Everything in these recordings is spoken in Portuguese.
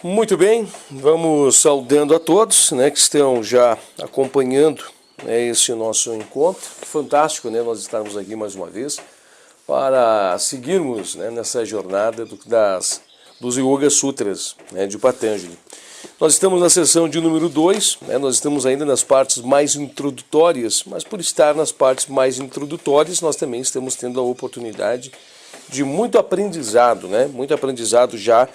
Muito bem, vamos saudando a todos, né, que estão já acompanhando, né, esse nosso encontro. Fantástico, né, nós estarmos aqui mais uma vez para seguirmos, né, nessa jornada dos Yoga Sutras, né, de Patanjali. Nós estamos na sessão de número 2, né, nós estamos ainda nas partes mais introdutórias, mas por estar nas partes mais introdutórias, nós também estamos tendo a oportunidade de muito aprendizado, né, muito aprendizado já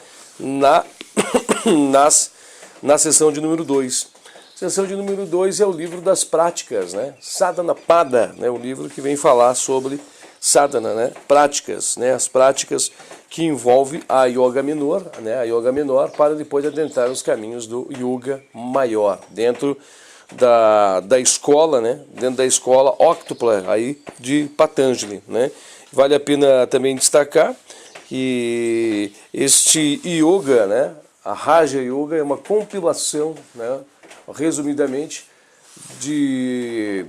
na sessão de número 2. Sessão de número 2 é o livro das práticas, né? Sadhanapada, né? O livro que vem falar sobre sadhana, né? Práticas, né? As práticas que envolvem a yoga menor, né? A yoga menor, para depois adentrar os caminhos do yoga maior, dentro da escola, né? Dentro da escola óctupla aí de Patanjali, né? Vale a pena também destacar que este yoga, né, a Raja Yoga, é uma compilação, né, resumidamente,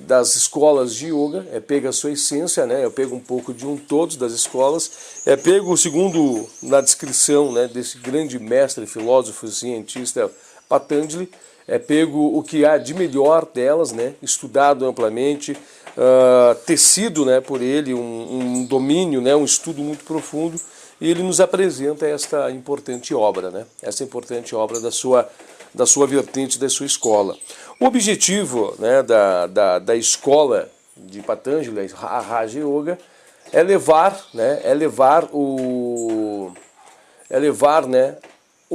das escolas de yoga. É pega a sua essência, né, eu pego um pouco de todos das escolas, é pego, segundo na descrição, né, desse grande mestre, filósofo, cientista Patanjali, é pego o que há de melhor delas, né, estudado amplamente, tecido, né, por ele um domínio, né, um estudo muito profundo. E ele nos apresenta esta importante obra, né? Essa importante obra da sua vertente, da sua escola. O objetivo, né, da escola de Patanjali, a Raja Yoga, é levar o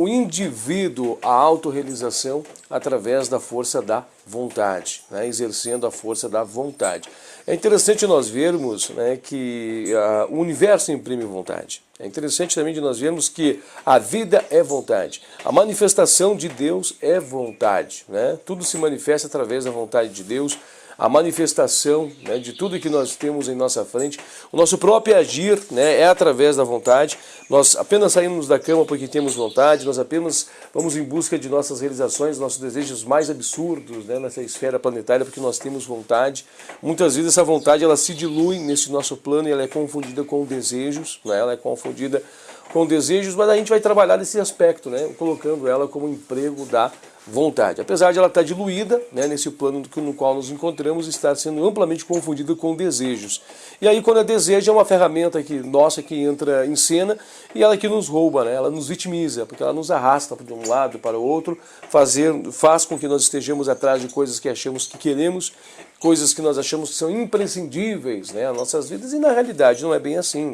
indivíduo à autorrealização através da força da vontade, né, exercendo a força da vontade. É interessante nós vermos, né, que o universo imprime vontade. É interessante também de nós vermos que a vida é vontade. A manifestação de Deus é vontade, né? Tudo se manifesta através da vontade de Deus. A manifestação, né, de tudo que nós temos em nossa frente, o nosso próprio agir, né, é através da vontade. Nós apenas saímos da cama porque temos vontade, nós apenas vamos em busca de nossas realizações, nossos desejos mais absurdos, né, nessa esfera planetária, porque nós temos vontade. Muitas vezes essa vontade ela se dilui nesse nosso plano e ela é confundida com desejos, né, ela é confundida com desejos, mas a gente vai trabalhar nesse aspecto, né, colocando ela como emprego da vontade. Apesar de ela estar diluída, né, nesse plano no qual nos encontramos, está sendo amplamente confundida com desejos. E aí, quando é desejo, é uma ferramenta nossa que entra em cena e ela que nos rouba, né, ela nos vitimiza, porque ela nos arrasta de um lado para o outro, faz com que nós estejamos atrás de coisas que achamos que queremos, coisas que nós achamos que são imprescindíveis, né, nas nossas vidas, e na realidade não é bem assim.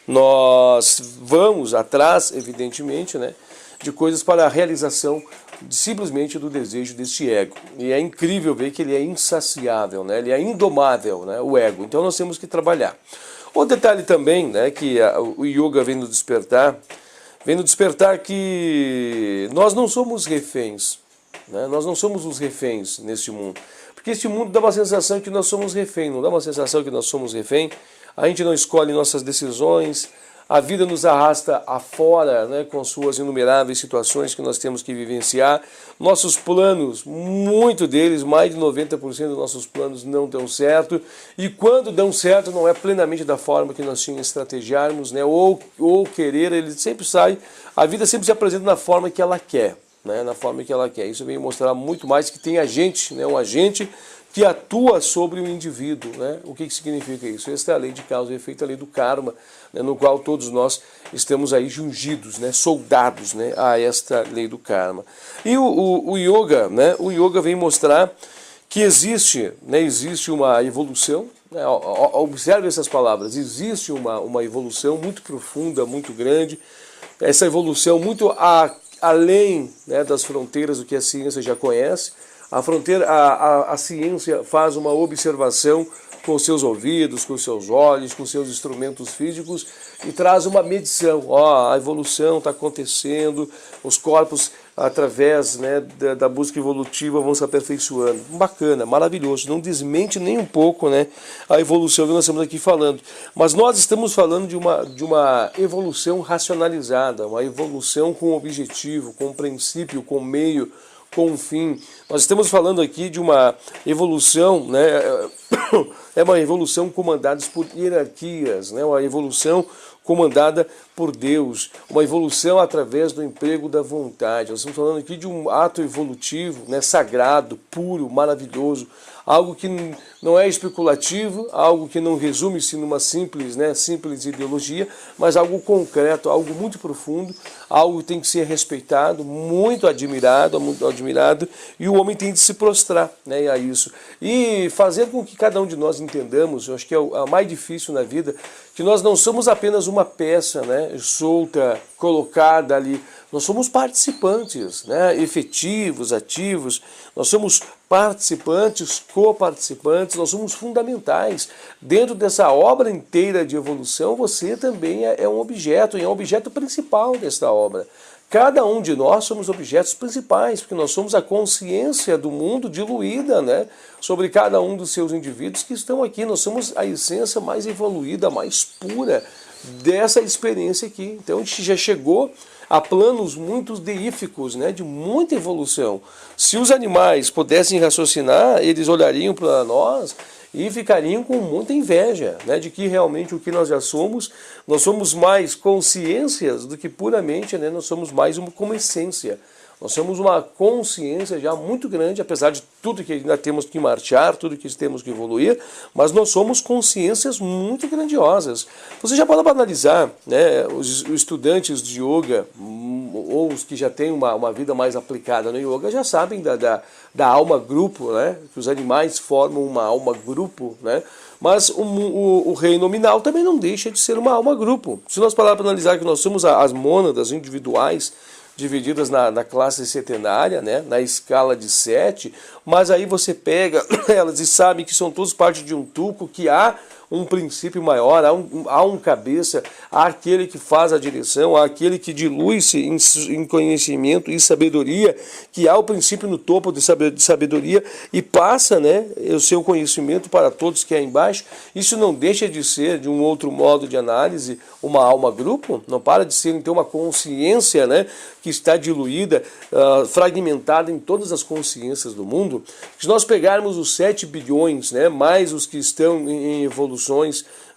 Nós vamos atrás, evidentemente, né, de coisas para a realização simplesmente do desejo deste ego. E é incrível ver que ele é insaciável, né? Ele é indomável, né? O ego. Então nós temos que trabalhar. Outro detalhe também, né, que o yoga vem nos despertar que nós não somos reféns, né? Nós não somos os reféns neste mundo. Porque este mundo dá uma sensação que nós somos refém, não dá uma sensação que nós somos refém. A gente não escolhe nossas decisões. A vida nos arrasta afora, né, com suas inumeráveis situações que nós temos que vivenciar. Nossos planos, muito deles, mais de 90% dos nossos planos não dão certo. E quando dão certo, não é plenamente da forma que nós tínhamos estrategiarmos, né, ou querer, ele sempre sai, a vida sempre se apresenta na forma que ela quer. Né, na forma que ela quer. Isso vem mostrar muito mais que tem agente, né, um agente que atua sobre o indivíduo, né? O que significa isso? Esta é a lei de causa e efeito, a lei do karma, né? No qual todos nós estamos aí jungidos, né? Soldados, né? A esta lei do karma. E o yoga, né? O yoga vem mostrar que existe, né? Existe uma evolução, né? Observe essas palavras, existe uma evolução muito profunda, muito grande, essa evolução muito além, né, das fronteiras do que a ciência já conhece. A ciência faz uma observação com os seus ouvidos, com os seus olhos, com os seus instrumentos físicos e traz uma medição. A evolução está acontecendo, os corpos, através, né, da busca evolutiva, vão se aperfeiçoando. Bacana, maravilhoso, não desmente nem um pouco, né, a evolução que nós estamos aqui falando. Mas nós estamos falando de uma evolução racionalizada, uma evolução com objetivo, com princípio, com meio, com um fim. Nós estamos falando aqui de uma evolução, né, é uma evolução comandada por hierarquias, né, uma evolução comandada por Deus, uma evolução através do emprego da vontade. Nós estamos falando aqui de um ato evolutivo, né, sagrado, puro, maravilhoso, algo que não é especulativo, algo que não resume-se numa simples ideologia, mas algo concreto, algo muito profundo, algo que tem que ser respeitado, muito admirado, e o homem tem de se prostrar, né, a isso. E fazer com que cada um de nós entendamos, eu acho que é o mais difícil na vida, que nós não somos apenas uma peça, né, solta, colocada ali. Nós somos participantes, né, efetivos, ativos, nós somos participantes, coparticipantes, nós somos fundamentais. Dentro dessa obra inteira de evolução, você também é um objeto, e é um objeto principal desta obra. Cada um de nós somos objetos principais, porque nós somos a consciência do mundo diluída, né, sobre cada um dos seus indivíduos que estão aqui. Nós somos a essência mais evoluída, mais pura dessa experiência aqui. Então a gente já chegou a planos muito deíficos, né, de muita evolução. Se os animais pudessem raciocinar, eles olhariam para nós e ficariam com muita inveja, né, de que realmente o que nós já somos, nós somos mais consciências do que puramente, né, nós somos mais como essência. Nós somos uma consciência já muito grande, apesar de tudo que ainda temos que marchar, tudo que temos que evoluir, mas nós somos consciências muito grandiosas. Você já parou para analisar, né, os estudantes de yoga, ou os que já têm uma vida mais aplicada no yoga, já sabem da alma grupo, né, que os animais formam uma alma grupo, né, mas o rei nominal também não deixa de ser uma alma grupo. Se nós pararmos para analisar que nós somos as mônadas individuais, divididas na classe setenária, né, na escala de 7, mas aí você pega elas e sabe que são todos parte de um tuco, que há um princípio maior, há um cabeça, há aquele que faz a direção, há aquele que dilui-se em conhecimento e sabedoria, que há o princípio no topo de sabedoria e passa, né, o seu conhecimento para todos que é embaixo. Isso não deixa de ser, de um outro modo de análise, uma alma-grupo, não para de ser então uma consciência, né, que está diluída, fragmentada em todas as consciências do mundo. Se nós pegarmos os 7 bilhões, né, mais os que estão em evoluções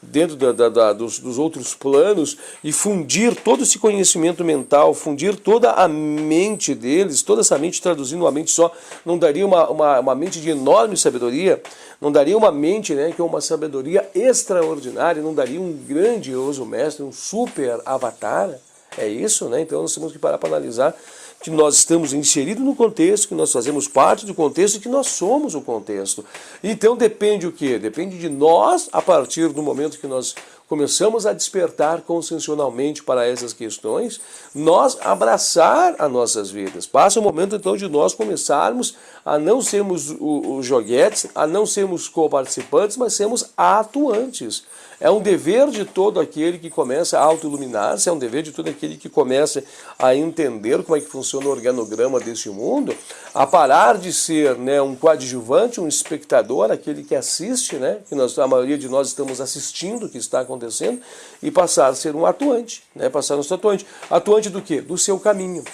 dentro dos outros planos, e fundir todo esse conhecimento mental, fundir toda a mente deles, toda essa mente traduzindo uma mente só, não daria uma mente de enorme sabedoria, não daria uma mente, né, que é uma sabedoria extraordinária, não daria um grandioso mestre, um super avatar. É isso, né? Então nós temos que parar para analisar que nós estamos inseridos no contexto, que nós fazemos parte do contexto e que nós somos o contexto. Então depende o quê? Depende de nós, a partir do momento que nós começamos a despertar consciencialmente para essas questões, nós abraçar as nossas vidas. Passa o momento então de nós começarmos a não sermos os joguetes, a não sermos co-participantes, mas sermos atuantes. É um dever de todo aquele que começa a auto-iluminar-se, é um dever de todo aquele que começa a entender como é que funciona o organograma deste mundo, a parar de ser, né, um coadjuvante, um espectador, aquele que assiste, né, que a maioria de nós estamos assistindo o que está acontecendo, e passar a ser um atuante, né, passar a ser atuante. Atuante do quê? Do seu caminho.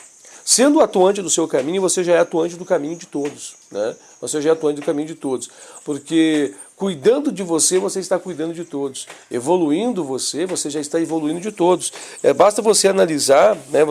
Sendo atuante do seu caminho, você já é atuante do caminho de todos, né? Você já é atuante do caminho de todos, porque cuidando de você, você está cuidando de todos. Evoluindo você já está evoluindo de todos. Basta você analisar, né,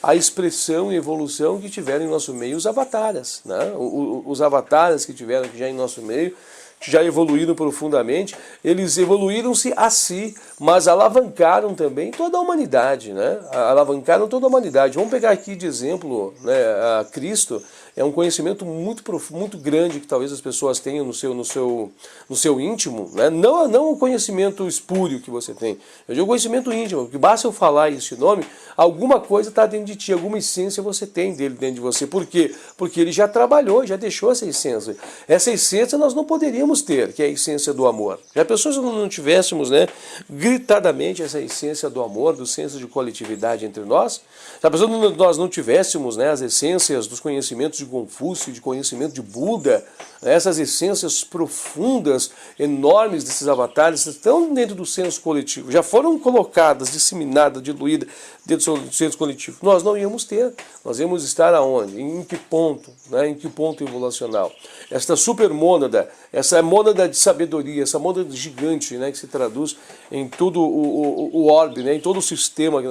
a expressão e evolução que tiveram em nosso meio os avatares, né? Os avatares que tiveram aqui já em nosso meio, que já evoluíram profundamente, eles evoluíram-se a si, mas alavancaram também toda a humanidade, né? Alavancaram toda a humanidade. Vamos pegar aqui de exemplo, né, a Cristo. É um conhecimento muito profundo, muito grande que talvez as pessoas tenham no seu íntimo, né? Não o conhecimento espúrio que você tem. Eu digo conhecimento íntimo, porque basta eu falar esse nome, alguma coisa está dentro de ti, alguma essência você tem dele dentro de você. Por quê? Porque ele já trabalhou, já deixou essa essência. Essa essência nós não poderíamos ter, que é a essência do amor. Já pensou se não tivéssemos, né, gritadamente essa essência do amor, do senso de coletividade entre nós? Já pensou se nós não tivéssemos, né, as essências dos conhecimentos de Confúcio, de conhecimento de Buda, essas essências profundas, enormes desses avatares, estão dentro do senso coletivo, já foram colocadas, disseminadas, diluídas dentro do senso coletivo. Nós não íamos ter, nós íamos estar aonde? Em que ponto? Né? Em que ponto evolucional? Esta supermônada, essa essa mônada de sabedoria, essa mônada gigante, né, que se traduz em todo o orbe, né, em todo o sistema,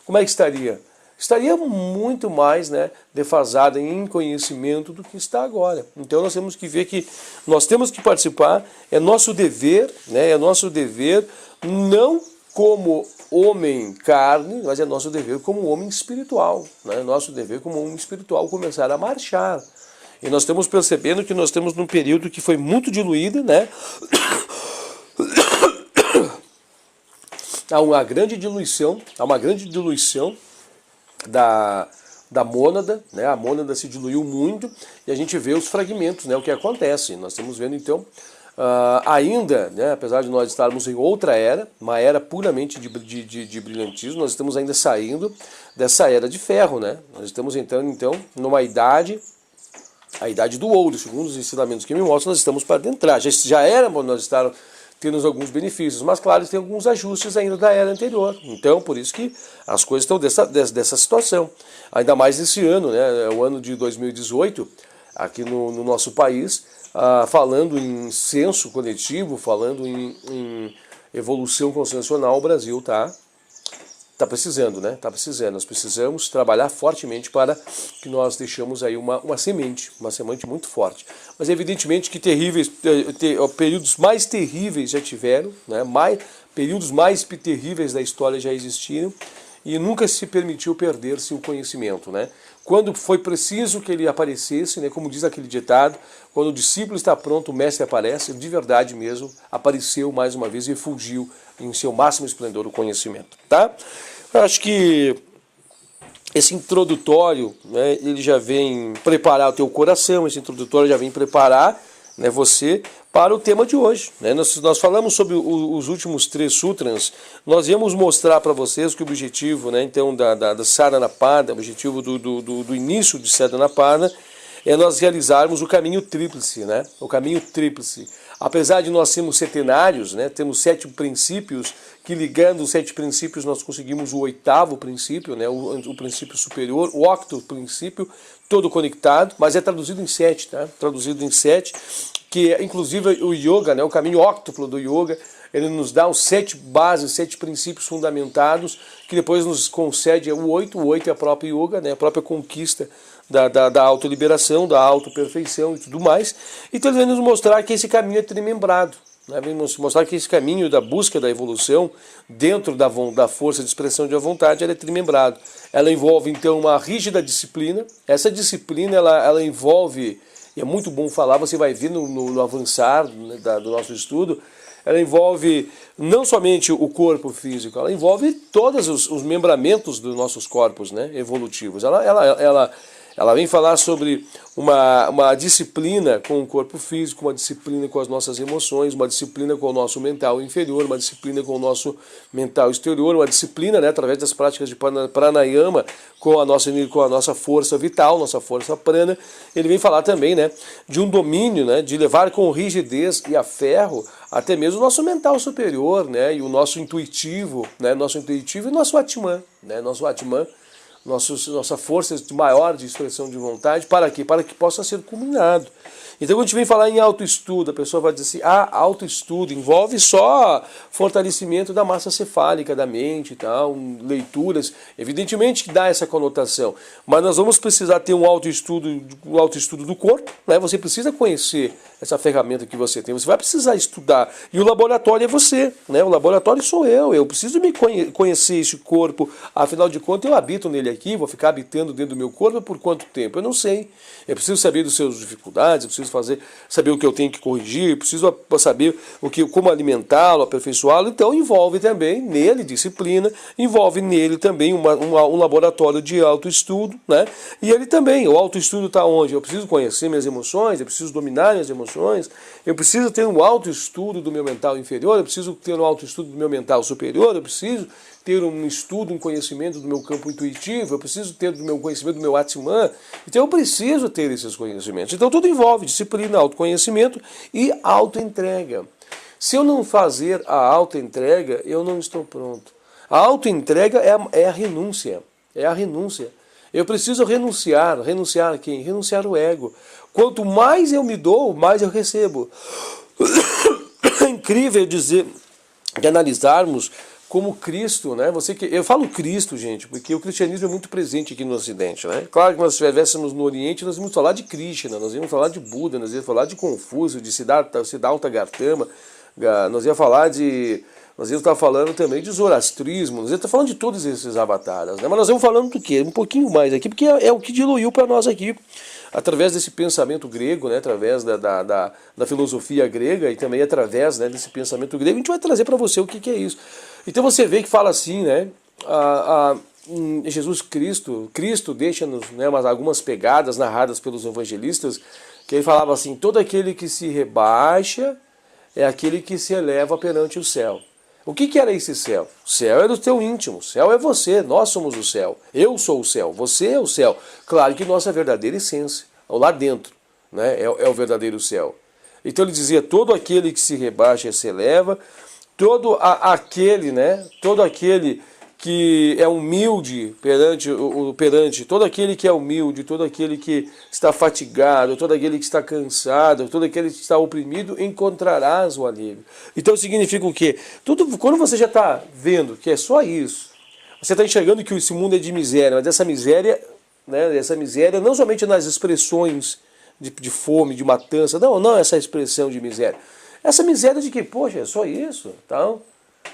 como é que estaria? Estaria muito mais, né, defasada em conhecimento do que está agora. Então nós temos que ver que nós temos que participar, é nosso dever, né, é nosso dever não como homem carne, mas é nosso dever como homem espiritual, né, nosso dever como homem espiritual começar a marchar. E nós estamos percebendo que nós estamos num período que foi muito diluído, né? Há uma grande diluição da mônada, né? A mônada se diluiu muito e a gente vê os fragmentos, né? O que acontece. Nós estamos vendo então, ainda, né? Apesar de nós estarmos em outra era, uma era puramente de brilhantismo, nós estamos ainda saindo dessa era de ferro, né? Nós estamos entrando então numa idade, a idade do ouro, segundo os ensinamentos que me mostram, nós estamos para adentrar. Já era bom nós estar tendo alguns benefícios, mas claro, tem alguns ajustes ainda da era anterior. Então, por isso que as coisas estão dessa situação. Ainda mais esse ano, né, o ano de 2018, aqui no nosso país, falando em senso coletivo, falando em evolução consciencial, o Brasil está precisando, né? Está precisando. Nós precisamos trabalhar fortemente para que nós deixemos aí uma semente muito forte. Mas evidentemente que períodos mais terríveis já tiveram, né? Períodos mais terríveis da história já existiram e nunca se permitiu perder-se o conhecimento, né? Quando foi preciso que ele aparecesse, né? Como diz aquele ditado, quando o discípulo está pronto, o mestre aparece, de verdade mesmo, apareceu mais uma vez e fulgiu em seu máximo esplendor o conhecimento, tá? Eu acho que esse introdutório, né, ele já vem preparar o teu coração, esse introdutório já vem preparar, né, você para o tema de hoje, né? Nós falamos sobre os últimos 3 sutras, nós íamos mostrar para vocês que o objetivo, né, então, da Sadhanapada, o objetivo do início de Sadhanapada é nós realizarmos o caminho tríplice, né? O caminho tríplice. Apesar de nós sermos setenários, né, temos 7 princípios, que ligando os 7 princípios nós conseguimos o 8º princípio, né, o princípio superior, o 8º princípio, todo conectado, mas é traduzido em 7, tá? Traduzido em 7, que inclusive o yoga, né, o caminho óctuplo do yoga, ele nos dá os 7 bases, 7 princípios fundamentados, que depois nos concede o 8 é a própria yoga, né, a própria conquista da autoliberação, da autoperfeição e tudo mais. Então ele vem nos mostrar que esse caminho é trimembrado, né? Vem nos mostrar que esse caminho da busca da evolução dentro da força de expressão de vontade, ela é trimembrado. Ela envolve então uma rígida disciplina. Essa disciplina ela envolve, e é muito bom falar, você vai ver no avançar, né, do nosso estudo, ela envolve não somente o corpo físico, ela envolve todos os membramentos dos nossos corpos, né, evolutivos. Ela vem falar sobre uma disciplina com o corpo físico, uma disciplina com as nossas emoções, uma disciplina com o nosso mental inferior, uma disciplina com o nosso mental exterior, uma disciplina, né, através das práticas de pranayama com a nossa força vital, nossa força prana. Ele vem falar também, né, de um domínio, né, de levar com rigidez e a ferro até mesmo o nosso mental superior, né, e o nosso intuitivo, né, nosso intuitivo e nosso Atman, né, nosso Atman, nossa força maior de expressão de vontade, para quê? Para que possa ser culminado. Então, quando a gente vem falar em autoestudo, a pessoa vai dizer assim, autoestudo envolve só fortalecimento da massa cefálica, da mente e tal, leituras. Evidentemente que dá essa conotação, mas nós vamos precisar ter um autoestudo do corpo, né? Você precisa conhecer essa ferramenta que você tem, você vai precisar estudar. E o laboratório é você, né? O laboratório sou eu preciso me conhecer esse corpo, afinal de contas eu habito nele aqui, vou ficar habitando dentro do meu corpo por quanto tempo? Eu não sei. Eu preciso saber das suas dificuldades, eu preciso saber o que eu tenho que corrigir, eu preciso saber como alimentá-lo, aperfeiçoá-lo. Então envolve também nele disciplina, envolve nele também um laboratório de autoestudo, né? E ele também, o autoestudo está onde? Eu preciso conhecer minhas emoções, eu preciso dominar minhas emoções, eu preciso ter um autoestudo do meu mental inferior, eu preciso ter um autoestudo do meu mental superior, eu preciso ter um estudo, um conhecimento do meu campo intuitivo, eu preciso ter do meu conhecimento do meu Atman, então eu preciso ter esses conhecimentos. Então tudo envolve disciplina, autoconhecimento e autoentrega. Se eu não fazer a autoentrega, eu não estou pronto. A autoentrega é a renúncia, é a renúncia. Eu preciso renunciar a quem? Renunciar ao ego. Quanto mais eu me dou, mais eu recebo. É incrível dizer, de analisarmos como Cristo, né? Eu falo Cristo, gente, porque o cristianismo é muito presente aqui no Ocidente, né? Claro que nós estivéssemos no Oriente, nós íamos falar de Krishna, nós íamos falar de Buda, nós íamos falar de Confúcio, de Siddhartha Gautama, nós íamos estar falando também de zoroastrismo, nós íamos estar falando de todos esses avatares, né? Mas nós vamos falando do quê? Um pouquinho mais aqui, porque é o que diluiu para nós aqui, através desse pensamento grego, né? Através da filosofia grega e também através, né, desse pensamento grego, a gente vai trazer para você o que é isso. Então você vê que fala assim, né? Jesus Cristo deixa-nos, né, algumas pegadas narradas pelos evangelistas, que ele falava assim: todo aquele que se rebaixa é aquele que se eleva perante o céu. O que era esse céu? O céu é do teu íntimo, o céu é você, nós somos o céu, eu sou o céu, você é o céu. Claro que nossa verdadeira essência, lá dentro, né, é o verdadeiro céu. Então ele dizia: todo aquele que se rebaixa se eleva, todo aquele que é humilde perante, todo aquele que é humilde, todo aquele que está fatigado, todo aquele que está cansado, todo aquele que está oprimido, encontrarás o alívio. Então significa o quê? Quando você já está vendo que é só isso, você está enxergando que esse mundo é de miséria, mas essa miséria, né, não somente nas expressões de fome, de matança, não essa expressão de miséria. Essa miséria de que, poxa, é só isso, então...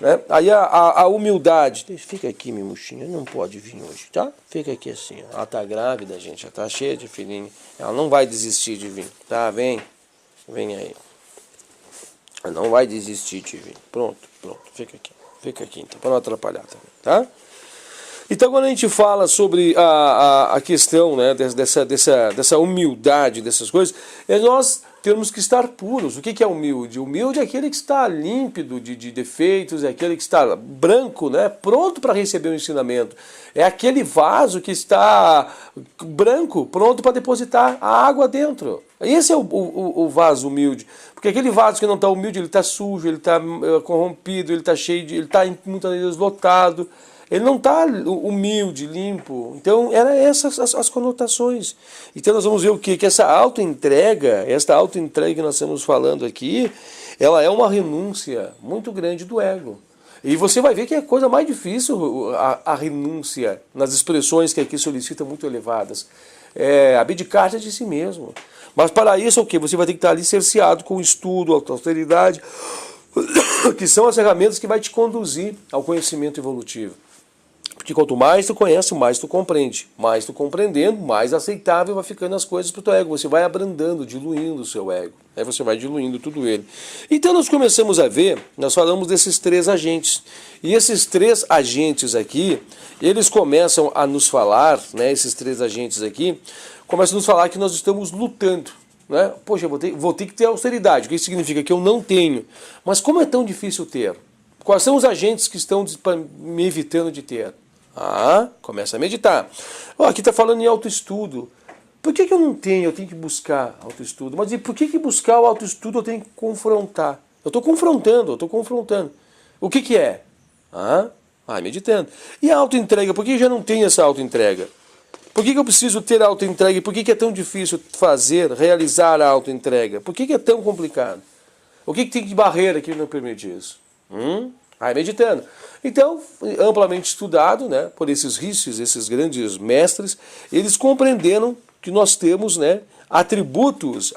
Né? Aí a humildade, fica aqui, minha mochinha, não pode vir hoje, tá? Fica aqui assim, ela está grávida, gente, ela está cheia de filhinho, ela não vai desistir de vir, tá? Vem aí, ela não vai desistir de vir, pronto, fica aqui então, para não atrapalhar também, tá? Então quando a gente fala sobre a questão, né, dessa humildade, dessas coisas, nós temos que estar puros. O que é humilde? Humilde é aquele que está límpido de defeitos, é aquele que está branco, né, pronto para receber o ensinamento. É aquele vaso que está branco, pronto para depositar a água dentro. Esse é o vaso humilde. Porque aquele vaso que não está humilde, ele está sujo, ele está corrompido, ele está cheio ele está muitas vezes lotado. Ele não está humilde, limpo. Então, eram essas as conotações. Então, nós vamos ver o quê? Que essa autoentrega que nós estamos falando aqui, ela é uma renúncia muito grande do ego. E você vai ver que é a coisa mais difícil, a renúncia, nas expressões que aqui solicitam muito elevadas. É abdicar de si mesmo. Mas para isso, o quê? Você vai ter que estar ali cerceado com o estudo, a austeridade, que são as ferramentas que vai te conduzir ao conhecimento evolutivo. Porque quanto mais tu conhece, mais tu compreende. Mais tu compreendendo, mais aceitável vai ficando as coisas para o teu ego. Você vai abrandando, diluindo o seu ego. Aí você vai diluindo tudo ele. Então nós começamos a ver, nós falamos desses três agentes. E esses três agentes aqui, eles começam a nos falar, né, esses três agentes aqui, começam a nos falar que nós estamos lutando. Né? Poxa, vou ter que ter austeridade. O que isso significa? Que eu não tenho. Mas como é tão difícil ter? Quais são os agentes que estão me evitando de ter? Começa a meditar. Aqui está falando em autoestudo. Por que eu não tenho? Eu tenho que buscar autoestudo. Mas e por que buscar o autoestudo eu tenho que confrontar? Eu estou confrontando. O que é? Meditando. E a autoentrega? Por que já não tenho essa autoentrega? Por que eu preciso ter a autoentrega? E por que é tão difícil realizar a autoentrega? Por que é tão complicado? O que tem de barreira que não permite isso? Meditando. Então, amplamente estudado, né, por esses rishis, esses grandes mestres, eles compreenderam que nós temos, né, atributos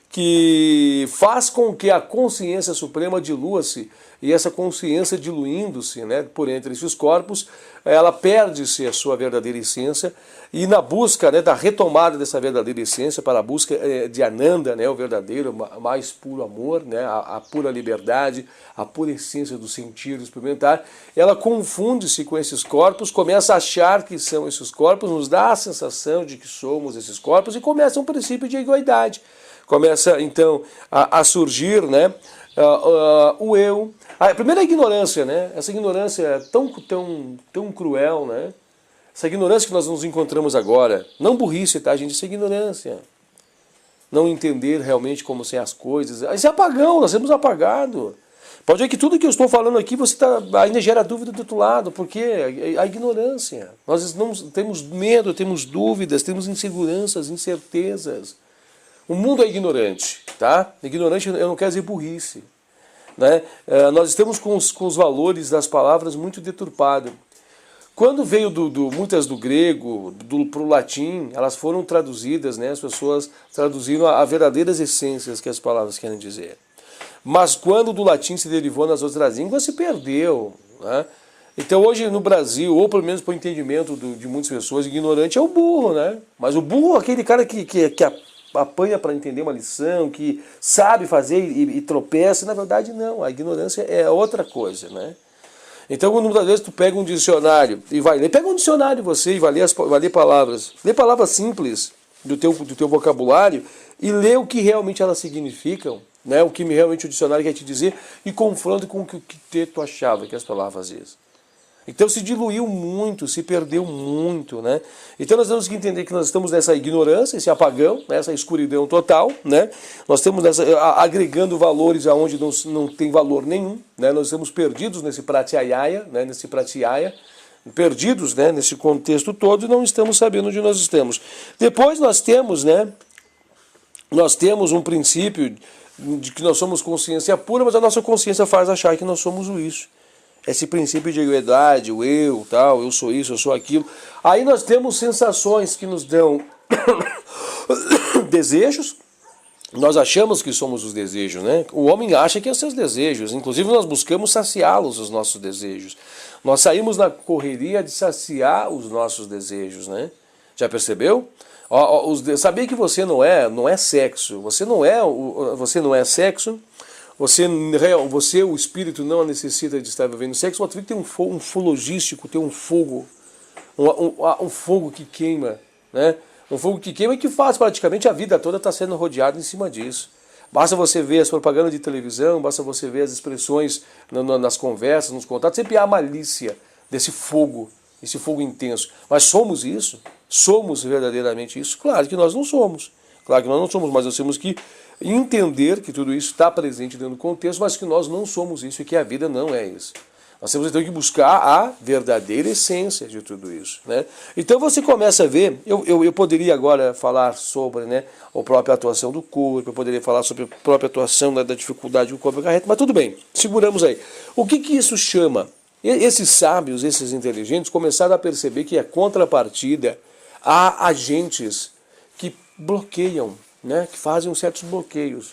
que faz com que a consciência suprema dilua-se, e essa consciência diluindo-se, né, por entre esses corpos, ela perde-se a sua verdadeira essência, e na busca, né, da retomada dessa verdadeira essência, para a busca de Ananda, né, o verdadeiro, mais puro amor, né, a pura liberdade, a pura essência do sentir, do experimentar, ela confunde-se com esses corpos, começa a achar que são esses corpos, nos dá a sensação de que somos esses corpos, e começa um princípio de egoidade. Começa, então, a surgir, né, o eu. Primeiro a ignorância, né? Essa ignorância é tão cruel, né? Essa ignorância que nós nos encontramos agora. Não burrice, tá, gente? Isso é ignorância. Não entender realmente como são as coisas. Isso é apagão, nós temos apagado. Pode ver que tudo que eu estou falando aqui você ainda gera dúvida do outro lado, porque a ignorância. Nós não temos medo, temos dúvidas, temos inseguranças, incertezas. O mundo é ignorante, tá? Ignorante eu não quero dizer burrice, né? Nós estamos com os valores das palavras muito deturpados. Quando veio muitas do grego para o latim, elas foram traduzidas, né? As pessoas traduziram a verdadeiras essências que as palavras querem dizer. Mas quando do latim se derivou nas outras línguas, se perdeu, né? Então hoje no Brasil, ou pelo menos por entendimento de muitas pessoas, ignorante é o burro, né? Mas o burro é aquele cara que apanha para entender uma lição, que sabe fazer e tropeça. Na verdade não, a ignorância é outra coisa, né? Então quando muitas vezes tu pega um dicionário e vai ler, pega um dicionário você e vai ler palavras. Lê palavras simples do teu vocabulário e lê o que realmente elas significam, né? O que realmente o dicionário quer te dizer e confronta com o que tu achava que as palavras dizem. Então se diluiu muito, se perdeu muito, né? Então nós temos que entender que nós estamos nessa ignorância, esse apagão, né? Essa escuridão total, né? Nós estamos agregando valores aonde não tem valor nenhum, né? Nós estamos perdidos nesse pratyaya, né? Nesse pratyaya, perdidos, né? Nesse contexto todo e não estamos sabendo onde nós estamos. Depois nós temos, né? Nós temos um princípio de que nós somos consciência pura, mas a nossa consciência faz achar que nós somos o isso. Esse princípio de egoidade, o eu, tal, eu sou isso, eu sou aquilo. Aí nós temos sensações que nos dão desejos. Nós achamos que somos os desejos, né? O homem acha que são seus desejos. Inclusive nós buscamos saciá-los, os nossos desejos. Nós saímos na correria de saciar os nossos desejos, né? Já percebeu? Sabia que você não é sexo. Você não é sexo. Você, o espírito, não necessita de estar vivendo sexo, mas tem um fogo logístico, tem um fogo, um fogo que queima, né? Um fogo que queima e que faz praticamente a vida toda estar sendo rodeada em cima disso. Basta você ver as propagandas de televisão, basta você ver as expressões nas conversas, nos contatos, sempre há a malícia desse fogo, esse fogo intenso. Mas somos isso? Somos verdadeiramente isso? Claro que nós não somos. Claro que nós não somos, mas nós temos que entender que tudo isso está presente dentro do contexto, mas que nós não somos isso e que a vida não é isso. Nós temos então que buscar a verdadeira essência de tudo isso, né? Então você começa a ver, eu poderia agora falar sobre, né, a própria atuação do corpo, eu poderia falar sobre a própria atuação da dificuldade do corpo acarreta, mas tudo bem, seguramos aí. O que isso chama? Esses sábios, esses inteligentes começaram a perceber que a contrapartida há agentes que bloqueiam, né, que fazem certos bloqueios,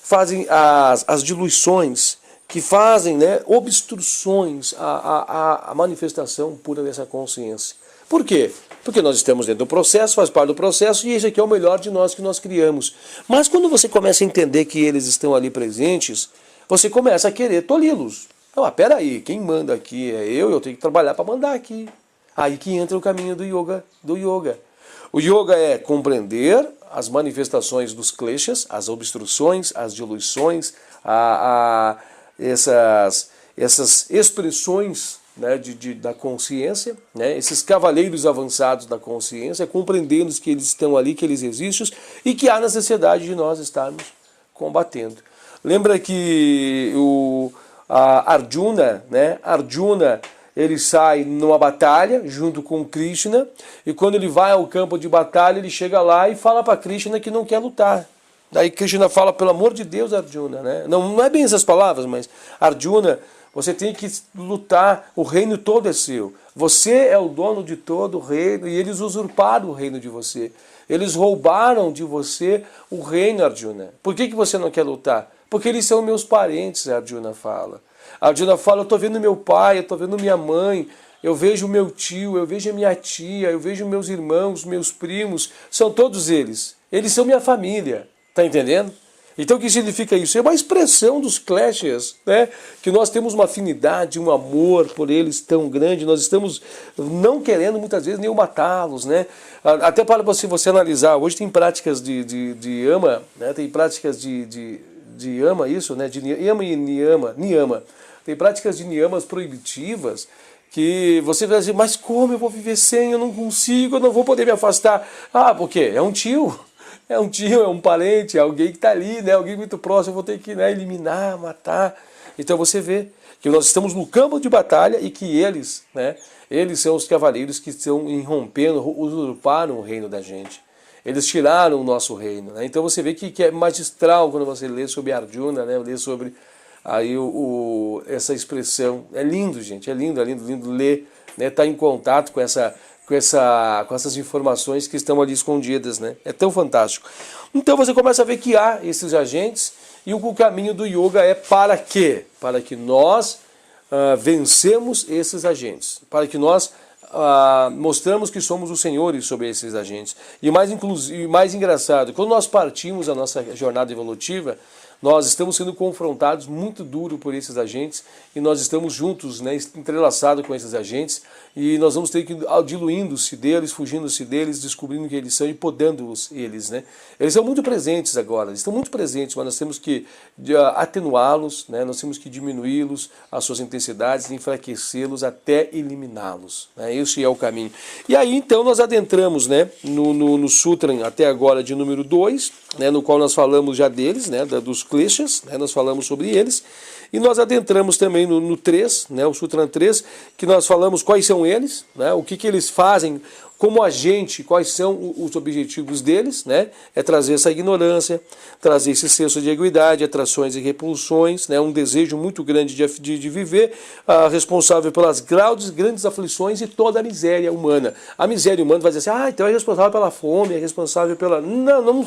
fazem as diluições, que fazem, né, obstruções à manifestação pura dessa consciência. Por quê? Porque nós estamos dentro do processo, faz parte do processo, e esse aqui é o melhor de nós que nós criamos. Mas quando você começa a entender que eles estão ali presentes, você começa a querer tolhi-los. Não, peraí, quem manda aqui é eu tenho que trabalhar para mandar aqui. Aí que entra o caminho do yoga. O yoga é compreender as manifestações dos kleshas, as obstruções, as diluições, essas expressões, né, da consciência, né, esses cavaleiros avançados da consciência, compreendendo que eles estão ali, que eles existem e que há necessidade de nós estarmos combatendo. Lembra que Arjuna, né, ele sai numa batalha junto com Krishna, e quando ele vai ao campo de batalha, ele chega lá e fala para Krishna que não quer lutar. Daí Krishna fala, pelo amor de Deus, Arjuna, né? Não é bem essas palavras, mas Arjuna, você tem que lutar, o reino todo é seu. Você é o dono de todo o reino, e eles usurparam o reino de você. Eles roubaram de você o reino, Arjuna. Por que você não quer lutar? Porque eles são meus parentes, Arjuna fala. Arjuna fala, eu estou vendo meu pai, eu estou vendo minha mãe, eu vejo meu tio, eu vejo a minha tia, eu vejo meus irmãos, meus primos, são todos eles. Eles são minha família, tá entendendo? Então o que significa isso? É uma expressão dos kleshas, né? Que nós temos uma afinidade, um amor por eles tão grande, nós estamos não querendo muitas vezes nem matá-los, né? Até para você analisar, hoje tem práticas de yama, né? Tem práticas de yama, isso, né? De yama e niyama. Tem práticas de niyamas proibitivas que você vai dizer, mas como eu vou viver sem? Eu não consigo, eu não vou poder me afastar. Ah, por quê? É um tio, é um parente, é alguém que está ali, né? Alguém muito próximo, eu vou ter que, né, eliminar, matar. Então você vê que nós estamos no campo de batalha e que eles, né? Eles são os cavaleiros que estão irrompendo, usurparam o reino da gente. Eles tiraram o nosso reino, né? Então você vê que é magistral quando você lê sobre Arjuna, né? Lê sobre aí essa expressão. É lindo, gente, é lindo, lindo ler, né? Tá em contato com essas informações que estão ali escondidas, né? É tão fantástico. Então você começa a ver que há esses agentes e o caminho do yoga é para quê? Para que nós vencemos esses agentes, para que nós mostramos que somos os senhores sobre esses agentes. E mais engraçado, quando nós partimos a nossa jornada evolutiva, nós estamos sendo confrontados muito duro por esses agentes e nós estamos juntos, né, entrelaçados com esses agentes, e nós vamos ter que ir diluindo-se deles, fugindo-se deles, descobrindo quem eles são e podando-os eles, né? Eles são muito presentes agora, eles estão muito presentes, mas nós temos que atenuá-los, né? Nós temos que diminuí-los, as suas intensidades, enfraquecê-los até eliminá-los, né? Esse é o caminho. E aí então nós adentramos, né, no Sutra até agora de número 2, né, no qual nós falamos já deles, né, dos kleshas, né, nós falamos sobre eles. E nós adentramos também no 3, né, o Sutra 3, que nós falamos quais são eles, né, o que eles fazem como agente, quais são os objetivos deles, né, é trazer essa ignorância, trazer esse senso de equidade, atrações e repulsões, né, um desejo muito grande de viver, responsável pelas grandes aflições e toda a miséria humana. A miséria humana vai dizer assim, então é responsável pela fome, é responsável pela... Não,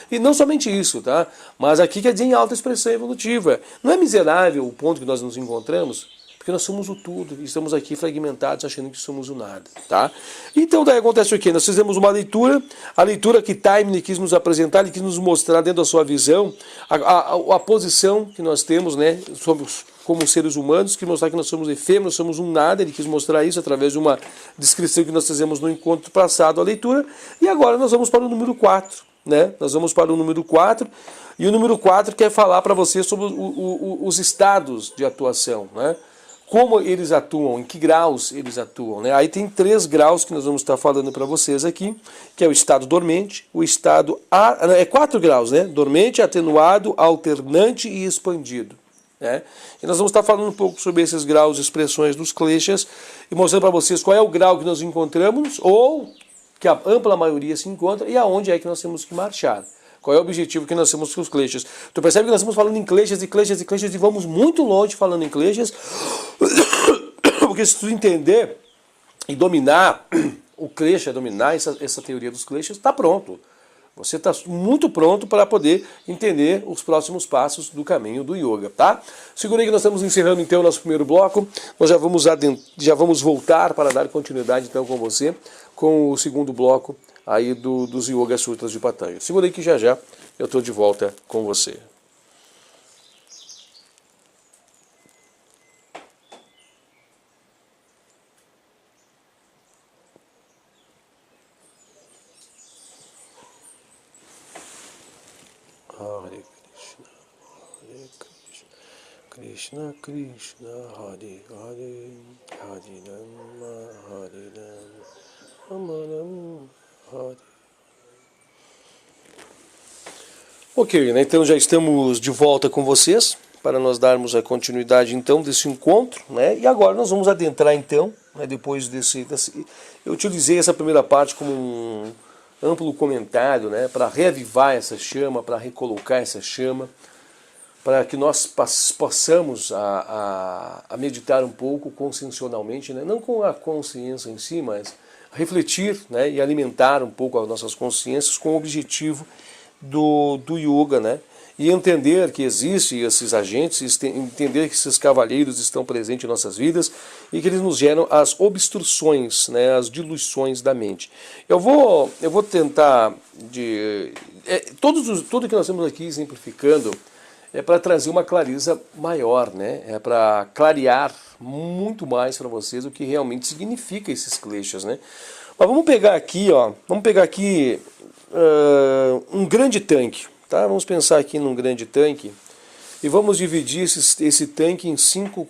e não somente isso, tá? Mas aqui quer dizer em alta expressão evolutiva. Não é miserável o ponto que nós nos encontramos? Porque nós somos o tudo e estamos aqui fragmentados achando que somos o nada, tá? Então daí acontece o quê? Nós fizemos uma leitura, a leitura que Taimni quis nos apresentar, ele quis nos mostrar dentro da sua visão a posição que nós temos, né? Somos como seres humanos, que mostrar que nós somos efêmeros, somos um nada, ele quis mostrar isso através de uma descrição que nós fizemos no encontro passado, a leitura, e agora nós vamos para o número 4, né? Nós vamos para o número 4, e o número 4 quer falar para você sobre os estados de atuação, né? Como eles atuam, em que graus eles atuam, né? Aí tem 3 graus que nós vamos estar falando para vocês aqui, que é o estado dormente, o estado... 4 graus, né? Dormente, atenuado, alternante e expandido, né? E nós vamos estar falando um pouco sobre esses graus e expressões dos kleshas e mostrando para vocês qual é o grau que nós encontramos, ou que a ampla maioria se encontra, e aonde é que nós temos que marchar. Qual é o objetivo que nós temos com os kleshas? Tu percebe que nós estamos falando em kleshas e vamos muito longe falando em kleshas, porque se tu entender e dominar o klesha, dominar essa teoria dos kleshas, está pronto. Você está muito pronto para poder entender os próximos passos do caminho do yoga, tá? Segura aí que nós estamos encerrando então o nosso primeiro bloco. Nós já vamos voltar para dar continuidade então com você, com o segundo bloco aí dos Yoga Sutras de Patanjali. Segura aí que já eu estou de volta com você. Hare Krishna, Krishna Krishna, Hare Hare, Hare Rama, Hare Rama, Rama Rama, Hare. Ok, né? Então já estamos de volta com vocês para nós darmos a continuidade então desse encontro, né? E agora nós vamos adentrar então, né, depois desse... Eu utilizei essa primeira parte como um amplo comentário, né, para reavivar essa chama, para recolocar essa chama, para que nós possamos a meditar um pouco consciencialmente, né, não com a consciência em si, mas refletir, né, e alimentar um pouco as nossas consciências com o objetivo do yoga, né, e entender que existem esses agentes, entender que esses cavalheiros estão presentes em nossas vidas e que eles nos geram as obstruções, né, as diluições da mente. Eu vou tentar, tudo que nós temos aqui exemplificando é para trazer uma clareza maior, né, é para clarear muito mais para vocês o que realmente significa esses kleshas, né. Mas vamos pegar aqui, um grande tanque. Tá? Vamos pensar aqui num grande tanque e vamos dividir esse tanque em 5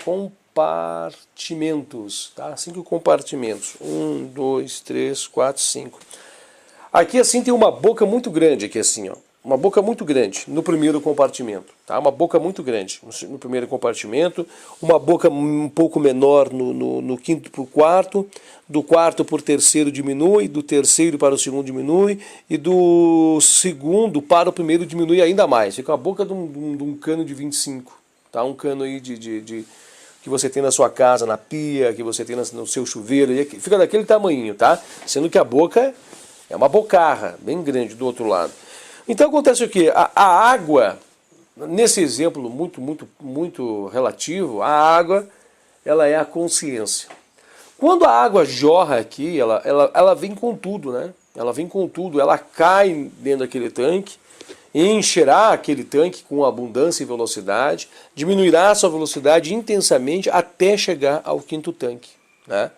compartimentos. Tá? 5 compartimentos. 1, 2, 3, 4, 5. Aqui assim tem uma boca muito grande, aqui assim, ó. muito grande no primeiro compartimento, tá? Uma boca muito grande no primeiro compartimento, uma boca um pouco menor no quinto para o quarto, do quarto para o terceiro diminui, do terceiro para o segundo diminui, e do segundo para o primeiro diminui ainda mais. Fica a boca de um cano de 25, tá? Um cano aí que você tem na sua casa, na pia, que você tem no seu chuveiro, fica daquele tamanhinho, tá? Sendo que a boca é uma bocarra bem grande do outro lado. Então acontece o quê? A água, nesse exemplo muito relativo, a água ela é a consciência. Quando a água jorra aqui, ela vem com tudo, né? Ela vem com tudo, ela cai dentro daquele tanque, encherá aquele tanque com abundância e velocidade, diminuirá a sua velocidade intensamente até chegar ao quinto tanque, né?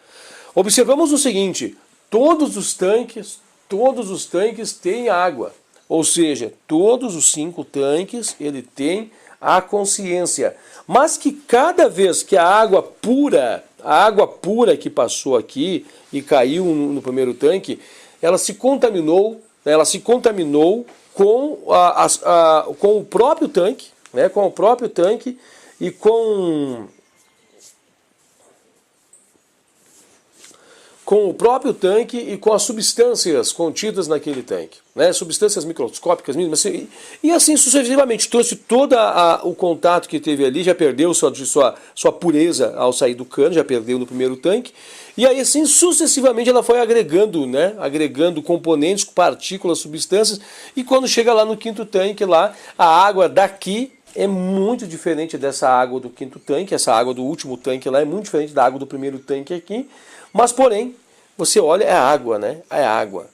Observamos o seguinte, todos os tanques têm água. Ou seja, todos os 5 tanques, ele tem a consciência. Mas que cada vez que a água pura que passou aqui e caiu no primeiro tanque, ela se contaminou com o próprio tanque, né? Com o próprio tanque e com o próprio tanque e com as substâncias contidas naquele tanque, né? Substâncias microscópicas mínimas, e assim sucessivamente, trouxe todo o contato que teve ali, já perdeu sua pureza ao sair do cano, já perdeu no primeiro tanque, e aí assim sucessivamente ela foi agregando, né? Agregando componentes, partículas, substâncias, e quando chega lá no quinto tanque, lá, a água daqui é muito diferente dessa água do quinto tanque, essa água do último tanque lá é muito diferente da água do primeiro tanque aqui, mas porém, você olha, é água, né? É água.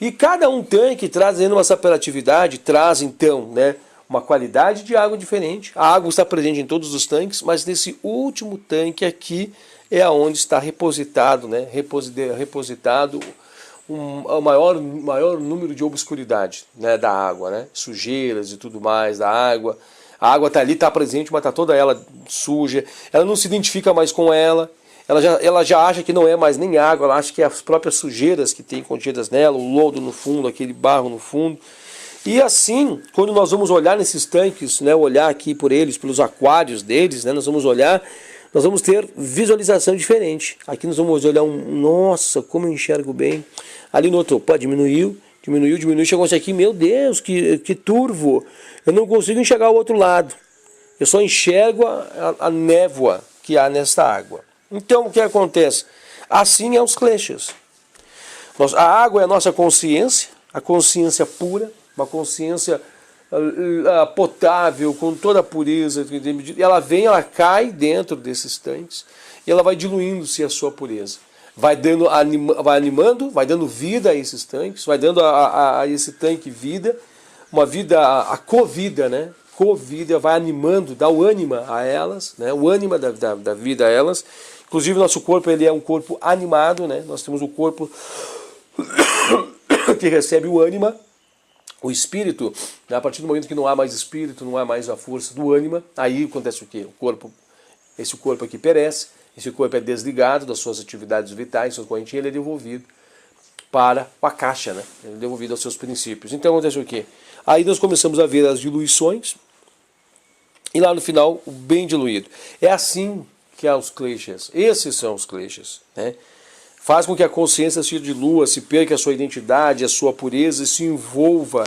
E cada um tanque trazendo uma separatividade, traz então, né, uma qualidade de água diferente. A água está presente em todos os tanques, mas nesse último tanque aqui é onde está repositado, né? Repositado o maior número de obscuridade, né, da água, né? Sujeiras e tudo mais da água. A água está ali, está presente, mas está toda ela suja. Ela não se identifica mais com ela. Ela já acha que não é mais nem água, ela acha que é as próprias sujeiras que tem contidas nela, o lodo no fundo, aquele barro no fundo. E assim, quando nós vamos olhar nesses tanques, né, olhar aqui por eles, pelos aquários deles, né, nós vamos ter visualização diferente. Aqui nós vamos olhar nossa, como eu enxergo bem. Ali no outro, pô, diminuiu, chegou esse aqui, meu Deus, que turvo. Eu não consigo enxergar o outro lado. Eu só enxergo a névoa que há nesta água. Então, o que acontece? Assim é os kleshas. A água é a nossa consciência, a consciência pura, uma consciência potável, com toda a pureza. Ela cai dentro desses tanques e ela vai diluindo-se a sua pureza. Vai animando, vai dando vida a esses tanques, vai dando a esse tanque vida, uma vida, a covida, né? Covida, vai animando, dá o ânima a elas, né? O ânima da vida a elas. Inclusive, nosso corpo ele é um corpo animado, né? Nós temos o corpo que recebe o ânima, o espírito, né? A partir do momento que não há mais espírito, não há mais a força do ânima, aí acontece o quê? Esse corpo aqui perece, esse corpo é desligado das suas atividades vitais, sua correntinha, ele é devolvido para a caixa, né? Ele é devolvido aos seus princípios. Então acontece o quê? Aí nós começamos a ver as diluições, e lá no final, o bem diluído. É assim que há os kleshas. Esses são os kleshas, né? Faz com que a consciência se dilua, se perca a sua identidade, a sua pureza e se envolva,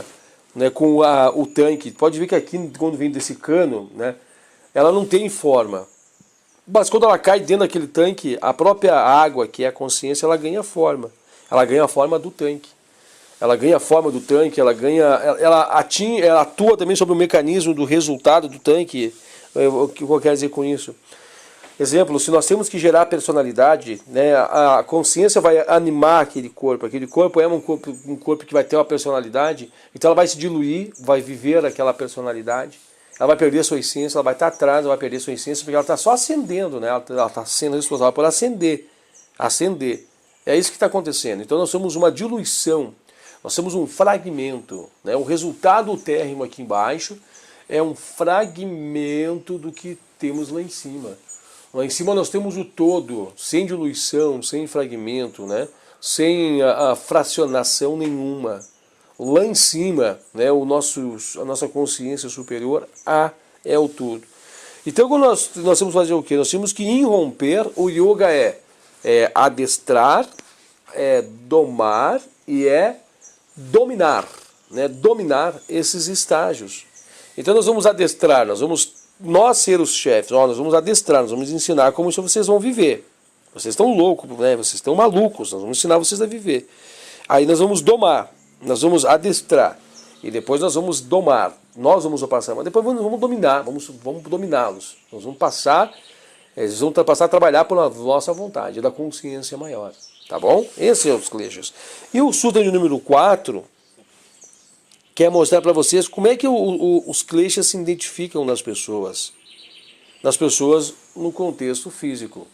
né, com o tanque. Pode ver que aqui, quando vem desse cano, né, ela não tem forma. Mas quando ela cai dentro daquele tanque, a própria água, que é a consciência, ela ganha forma. Ela ganha a forma do tanque. Ela ganha a forma do tanque, ela atua também sobre o mecanismo do resultado do tanque. O que eu quero dizer com isso? Exemplo, se nós temos que gerar personalidade, né, a consciência vai animar aquele corpo é um corpo que vai ter uma personalidade, então ela vai se diluir, vai viver aquela personalidade, ela vai perder sua essência, ela vai estar atrás, ela vai perder sua essência, porque ela está só acendendo, né, ela está sendo responsável por acender. É isso que está acontecendo. Então nós somos uma diluição, nós somos um fragmento, né, o resultado térrimo aqui embaixo é um fragmento do que temos lá em cima. Lá em cima nós temos o todo, sem diluição, sem fragmento, né? Sem a fracionação nenhuma. lá em cima, né, a nossa consciência superior, é o tudo. Então quando nós temos que fazer o quê? Nós temos que irromper. O yoga é adestrar, é domar e é dominar, né? Dominar esses estágios. Então nós vamos adestrar, nós ser os chefes, nós vamos adestrar, nós vamos ensinar como isso vocês vão viver. Vocês estão loucos, né? Vocês estão malucos, nós vamos ensinar vocês a viver. Aí nós vamos domar, nós vamos adestrar, e depois nós vamos domar, nós vamos passar, mas depois vamos dominar, vamos dominá-los. Nós vamos passar, eles vão passar a trabalhar por nossa vontade, da consciência maior. Tá bom? Esse é os kleshas. E o Sutra de número 4 quer mostrar para vocês como é que os kleshas se identificam nas pessoas. Nas pessoas no contexto físico.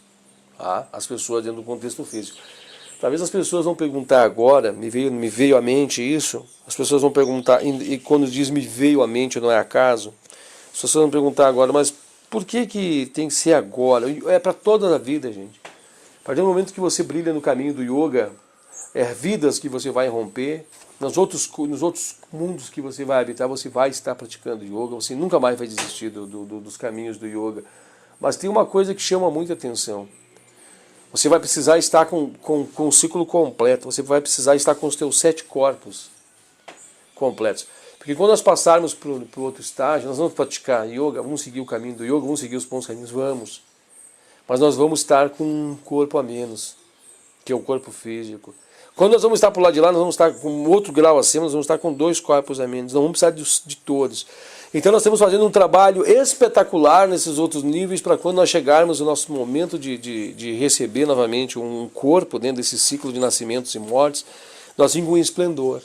Tá? As pessoas dentro do contexto físico. Talvez as pessoas vão perguntar agora, me veio à mente isso, as pessoas vão perguntar, e quando diz me veio à mente não é acaso, as pessoas vão perguntar agora, mas por que tem que ser agora? É para toda a vida, gente. A partir do momento que você brilha no caminho do yoga, vidas que você vai romper, nos outros mundos que você vai habitar, você vai estar praticando yoga, você nunca mais vai desistir dos caminhos do yoga. Mas tem uma coisa que chama muita atenção. Você vai precisar estar com o ciclo completo, você vai precisar estar com os teus 7 corpos completos. Porque quando nós passarmos para o outro estágio, nós vamos praticar yoga, vamos seguir o caminho do yoga, vamos seguir os bons caminhos, vamos. Mas nós vamos estar com um corpo a menos, que é o corpo físico. Quando nós vamos estar para o lado de lá, nós vamos estar com outro grau acima, nós vamos estar com 2 corpos a menos, não vamos precisar de todos. Então nós estamos fazendo um trabalho espetacular nesses outros níveis para quando nós chegarmos no nosso momento de receber novamente um corpo dentro desse ciclo de nascimentos e mortes, nós vimos um esplendor.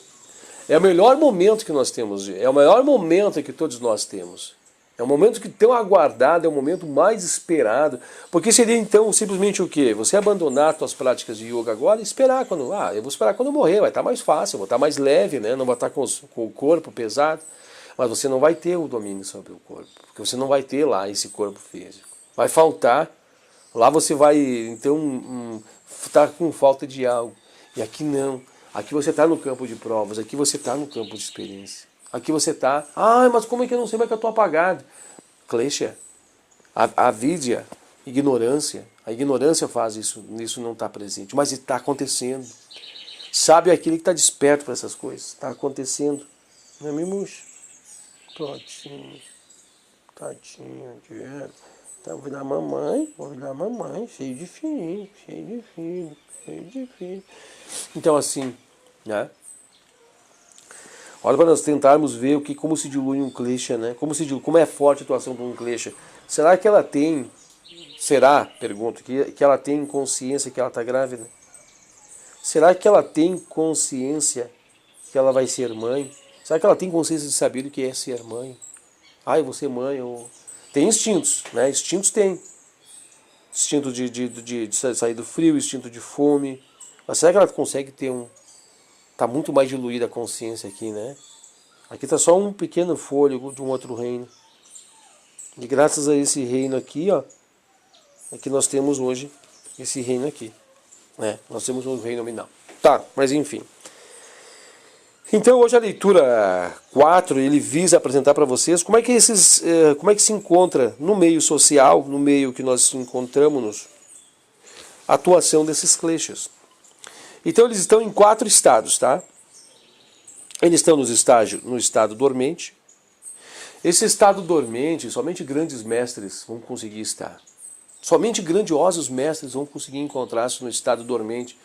É o melhor momento que nós temos, é o maior momento que todos nós temos. É um momento que tão aguardado, é o momento mais esperado. Porque seria então simplesmente o quê? Você abandonar suas práticas de yoga agora e esperar quando... eu vou esperar quando eu morrer, vai estar mais fácil, eu vou estar mais leve, né? Não vou estar com o corpo pesado. Mas você não vai ter o domínio sobre o corpo, porque você não vai ter lá esse corpo físico. Vai faltar, lá você vai então estar com falta de algo. E aqui não, aqui você está no campo de provas, aqui você está no campo de experiência. Aqui você está, mas como é que eu não sei, como é que eu estou apagado? Klesha, avidya, ignorância. A ignorância faz isso não está presente, mas está acontecendo. Sabe aquele que está desperto para essas coisas, está acontecendo. Não é mimuxo? Tadinho, então vou dar mamãe, cheio de filho. Então assim, né? Olha para nós tentarmos ver como se dilui um klesha, né? Como é forte a atuação de um klesha. Será que ela tem, pergunto, que ela tem consciência que ela está grávida? Será que ela tem consciência que ela vai ser mãe? Será que ela tem consciência de saber o que é ser mãe? Eu vou ser mãe. Tem instintos, né? Instintos tem. Instinto de sair do frio, instinto de fome. Mas será que ela consegue ter Está muito mais diluída a consciência aqui, né? Aqui está só um pequeno fôlego de um outro reino. E graças a esse reino aqui, é que nós temos hoje esse reino aqui. Né? Nós temos um reino nominal. Tá, mas enfim. Então hoje a leitura 4, ele visa apresentar para vocês como é que se encontra no meio social, no meio que nós encontramos, a atuação desses kleshas. Então eles estão em 4 estados, tá? Eles estão no estado dormente. Esse estado dormente, somente grandes mestres vão conseguir estar. Somente grandiosos mestres vão conseguir encontrar-se no estado dormente.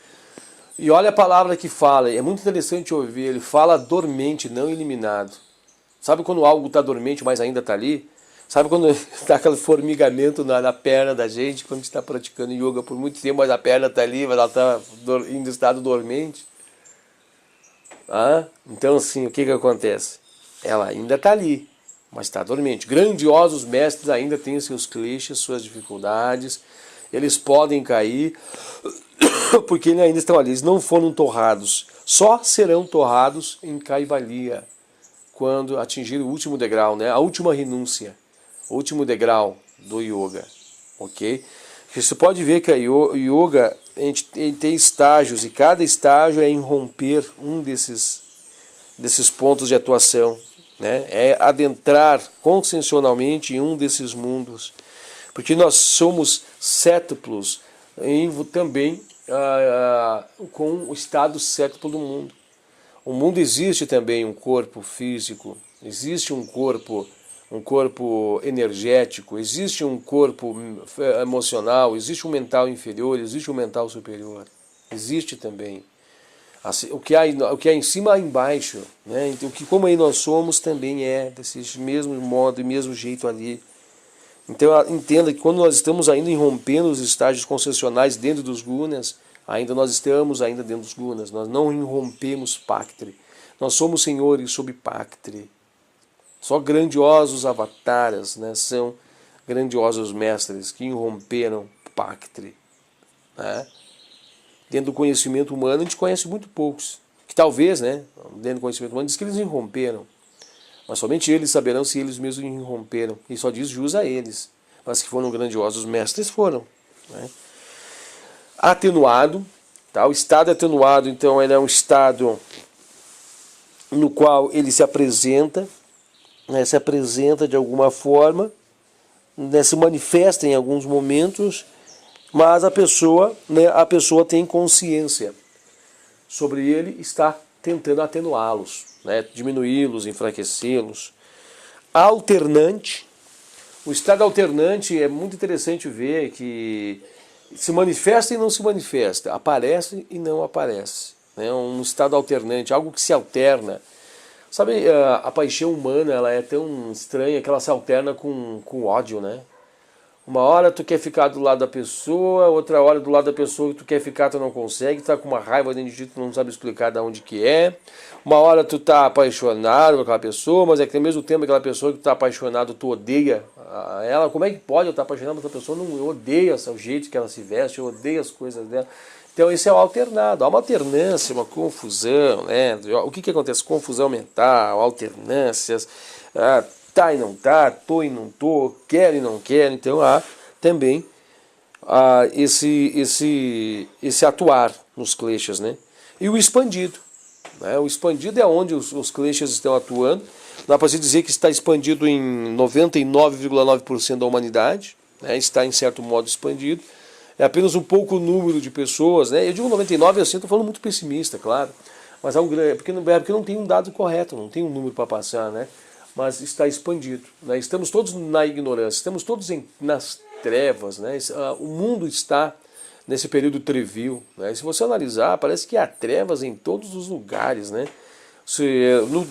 E olha a palavra que fala, é muito interessante ouvir, ele fala dormente, não eliminado. Sabe quando algo está dormente, mas ainda está ali? Sabe quando está aquele formigamento na perna da gente, quando a gente está praticando yoga por muito tempo, mas a perna está ali, mas ela está em estado dormente? Então assim, o que acontece? Ela ainda está ali, mas está dormente. Grandiosos mestres ainda têm seus kleshas, suas dificuldades, eles podem cair, porque eles ainda estão ali, eles não foram torrados, só serão torrados em Kaivalya, quando atingir o último degrau, né? A última renúncia, o último degrau do yoga, ok? Você pode ver que a yoga tem estágios, e cada estágio é em romper um desses desses pontos de atuação, né? É adentrar consciencialmente em um desses mundos, porque nós somos sétuplos também com o estado sétuplo do mundo. O mundo existe também um corpo físico, existe um corpo energético, existe um corpo emocional, existe um mental inferior, existe um mental superior. Existe também. O que há em cima, há embaixo. Né? Então, como aí nós somos, também é desse mesmo modo e mesmo jeito ali. Então entenda que quando nós estamos ainda irrompendo os estágios concessionais dentro dos gunas, nós estamos ainda dentro dos gunas, nós não irrompemos Pactre. Nós somos senhores sob Pactre. Só grandiosos avataras, né, são grandiosos mestres que irromperam Pactre. Né? Dentro do conhecimento humano a gente conhece muito poucos, que talvez, né, dentro do conhecimento humano diz que eles irromperam, mas somente eles saberão se eles mesmos irromperam, e só diz jus a eles, mas que foram grandiosos mestres foram. Né? Atenuado, tá? O estado atenuado, então, ele é um estado no qual ele se apresenta, né, se apresenta de alguma forma, né, se manifesta em alguns momentos, mas a pessoa tem consciência sobre ele, está tentando atenuá-los, né, diminuí-los, enfraquecê-los. Alternante, o estado alternante é muito interessante ver que se manifesta e não se manifesta, aparece e não aparece. Né, um estado alternante, algo que se alterna. Sabe, a paixão humana, ela é tão estranha que ela se alterna com ódio, né? Uma hora tu quer ficar do lado da pessoa, outra hora do lado da pessoa que tu quer ficar tu não consegue, tu tá com uma raiva dentro de ti, tu não sabe explicar de onde que é. Uma hora tu tá apaixonado por aquela pessoa, mas é que ao mesmo tempo aquela pessoa que tu tá apaixonado, tu odeia ela. Como é que pode eu estar apaixonado por outra pessoa? Eu odeio o jeito que ela se veste, eu odeio as coisas dela. Então esse é o alternado, há uma alternância, uma confusão, né? O que acontece? Confusão mental, alternâncias, tá e não tá, tô e não tô, quero e não quero. Então há também esse atuar nos kleshas, né? E o expandido, né? O expandido é onde os kleshas estão atuando. Dá para se dizer que está expandido em 99,9% da humanidade, né? Está em certo modo expandido. É apenas um pouco número de pessoas, né? Eu digo 99, assim, estou falando muito pessimista, claro. Mas porque não tem um dado correto, não tem um número para passar, né? Mas está expandido. Né? Estamos todos na ignorância, estamos todos nas trevas, né? O mundo está nesse período trevil. Né? Se você analisar, parece que há trevas em todos os lugares, né?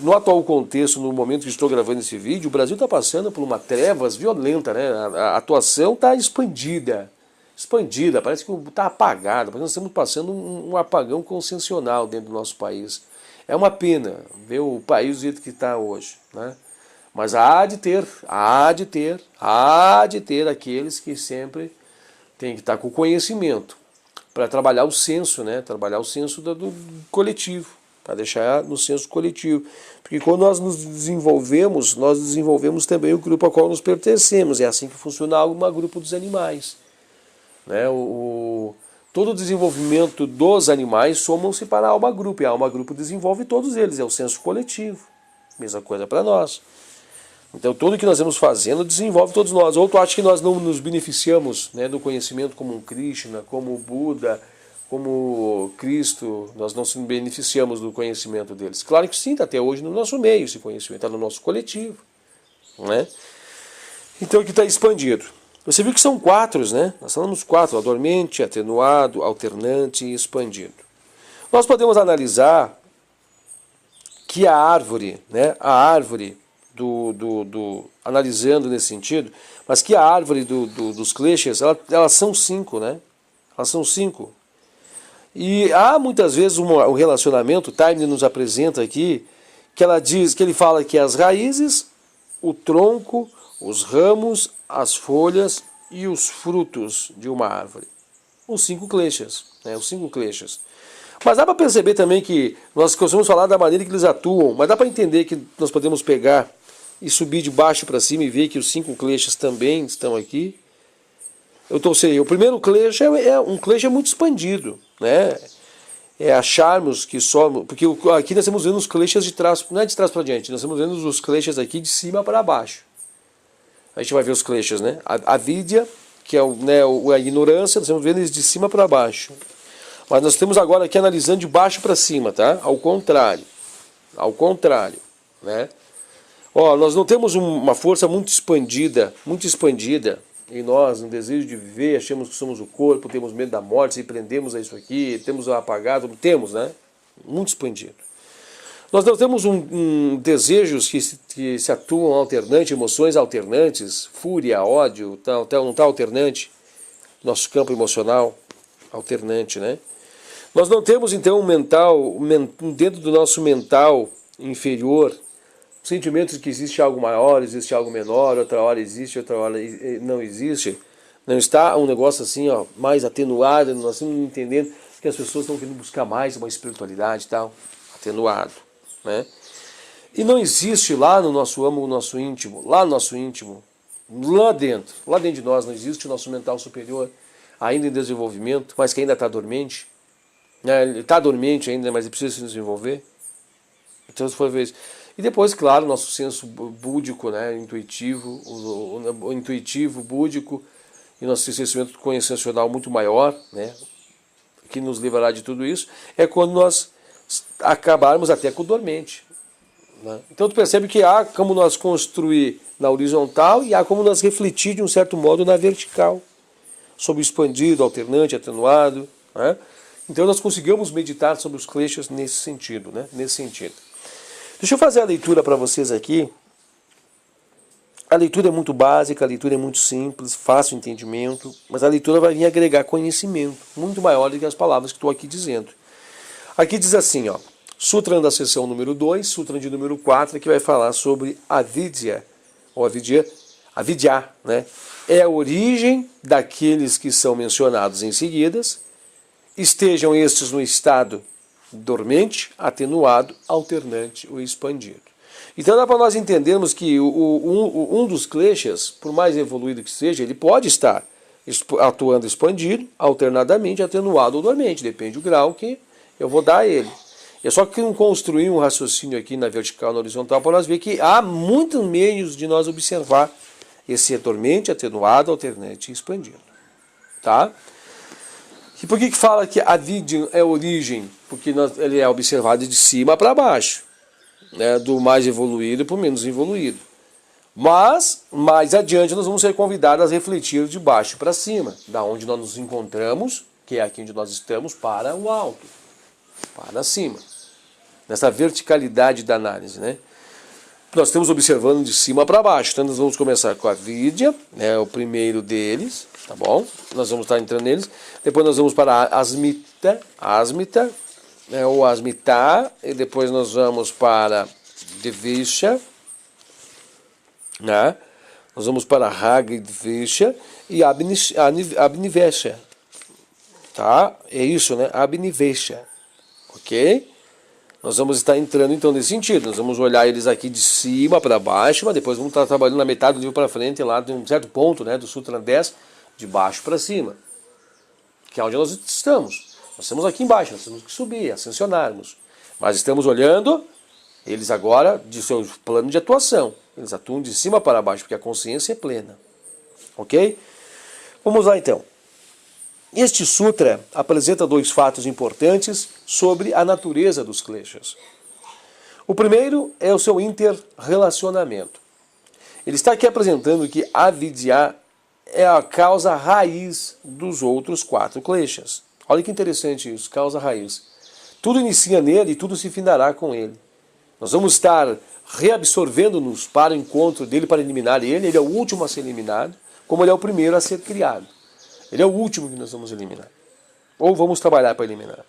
No atual contexto, no momento que estou gravando esse vídeo, o Brasil está passando por uma trevas violenta, né? A atuação está expandida, parece que está apagada, nós estamos passando um apagão consciencial dentro do nosso país. É uma pena ver o país do jeito que está hoje, né? Mas há de ter aqueles que sempre tem que estar com conhecimento para trabalhar o senso, né? Trabalhar o senso do coletivo, para deixar no senso coletivo. Porque quando nós desenvolvemos também o grupo ao qual nos pertencemos. É assim que funciona o grupo dos animais. Né? Todo o desenvolvimento dos animais somam-se para a alma-grupo, e a alma-grupo desenvolve todos eles, é o senso coletivo. Mesma coisa para nós. Então tudo que nós vamos fazendo desenvolve todos nós. Ou tu acha que nós não nos beneficiamos, né, do conhecimento como um Krishna, como o Buda, como Cristo, nós não nos beneficiamos do conhecimento deles? Claro que sim, está até hoje no nosso meio esse conhecimento, está no nosso coletivo. Né? Então aqui está expandido. Você viu que são 4, né? Nós falamos 4, dormente, atenuado, alternante e expandido. Nós podemos analisar que a árvore, né? A árvore analisando nesse sentido, mas que a árvore dos kleshas, elas são 5, né? Elas são 5. E há muitas vezes um relacionamento, o Time nos apresenta aqui, que ele fala que as raízes, o tronco, os ramos, as folhas e os frutos de uma árvore. Os 5 kleshas, né? Os 5 kleshas. Mas dá para perceber também que nós costumamos falar da maneira que eles atuam, mas dá para entender que nós podemos pegar e subir de baixo para cima e ver que os 5 kleshas também estão aqui. O primeiro klesha é um klesha muito expandido, né? é acharmos que somos... Porque aqui nós estamos vendo os kleshas de trás, não é de trás para diante, nós estamos vendo os kleshas aqui de cima para baixo. A gente vai ver os kleshas, né? A vidya, que é a ignorância, nós estamos vendo eles de cima para baixo. Mas nós estamos agora aqui analisando de baixo para cima, tá? Ao contrário. Ao contrário, né? Ó, nós não temos uma força muito expandida em nós, um desejo de viver, achamos que somos o corpo, temos medo da morte, se prendemos a isso aqui, temos o apagado, temos, né? Muito expandido. Nós não temos desejos que se atuam alternante, emoções alternantes, fúria, ódio, não está alternante, nosso campo emocional alternante, né? Nós não temos então dentro do nosso mental inferior, sentimentos de que existe algo maior, existe algo menor, outra hora existe, outra hora não existe. Não está um negócio assim, ó, mais atenuado, nós estamos entendendo que as pessoas estão querendo buscar mais uma espiritualidade e tal, atenuado, né? E não existe lá no nosso âmago, no nosso íntimo, lá dentro de nós não existe o nosso mental superior, ainda em desenvolvimento, mas que ainda está dormente. Ele está dormente ainda, mas ele precisa se desenvolver. Então, se for ver isso. E depois, claro, nosso senso búdico, né, intuitivo, o intuitivo, búdico, e nosso sentimento consciencial muito maior, né, que nos livrará de tudo isso, é quando nós acabarmos até com o dormente. Né? Então, tu percebe que há como nós construir na horizontal e há como nós refletir de um certo modo na vertical, sobre o expandido, alternante, atenuado, né? Então nós conseguimos meditar sobre os kleshas nesse sentido, né? Nesse sentido. Deixa eu fazer a leitura para vocês aqui. A leitura é muito básica, a leitura é muito simples, fácil entendimento, mas a leitura vai vir agregar conhecimento, muito maior do que as palavras que estou aqui dizendo. Aqui diz assim, ó, Sutra da seção número 2, Sutra de número 4, que vai falar sobre a vidya, ou a vidya, né? É a origem daqueles que são mencionados em seguidas, estejam estes no estado dormente, atenuado, alternante ou expandido. Então dá para nós entendermos que um dos kleshas, por mais evoluído que seja, ele pode estar atuando expandido, alternadamente, atenuado ou dormente, depende do grau que eu vou dar a ele. É só que construir um raciocínio aqui na vertical e na horizontal para nós ver que há muitos meios de nós observar esse dormente, atenuado, alternante e expandido. Tá? E por que fala que a vidya é a origem? Porque ele é observado de cima para baixo, né? Do mais evoluído para o menos evoluído. Mas, mais adiante, nós vamos ser convidados a refletir de baixo para cima, da onde nós nos encontramos, que é aqui onde nós estamos, para o alto, para cima. Nessa verticalidade da análise, né? Nós estamos observando de cima para baixo. Então nós vamos começar com a vidya, né, o primeiro deles, tá bom? Nós vamos estar entrando neles. Depois nós vamos para a asmita, né, ou asmita, e depois nós vamos para dvesha, né? Nós vamos para raga e dvesha e abnivesha, tá? É isso, né? Abnivesha, ok? Nós vamos estar entrando então nesse sentido, nós vamos olhar eles aqui de cima para baixo, mas depois vamos estar trabalhando na metade do livro para frente, lá de um certo ponto, né, do Sutra 10, de baixo para cima, que é onde nós estamos. Nós estamos aqui embaixo, nós temos que subir, ascensionarmos, mas estamos olhando eles agora de seu plano de atuação, eles atuam de cima para baixo, porque a consciência é plena, ok? Vamos lá então. Este sutra apresenta dois fatos importantes sobre a natureza dos kleshas. O primeiro é o seu interrelacionamento. Ele está aqui apresentando que a vidya é a causa raiz dos outros 4 kleshas. Olha que interessante isso, causa raiz. Tudo inicia nele e tudo se findará com ele. Nós vamos estar reabsorvendo-nos para o encontro dele, para eliminar ele. Ele é o último a ser eliminado, como ele é o primeiro a ser criado. Ele é o último que nós vamos eliminar. Ou vamos trabalhar para eliminar.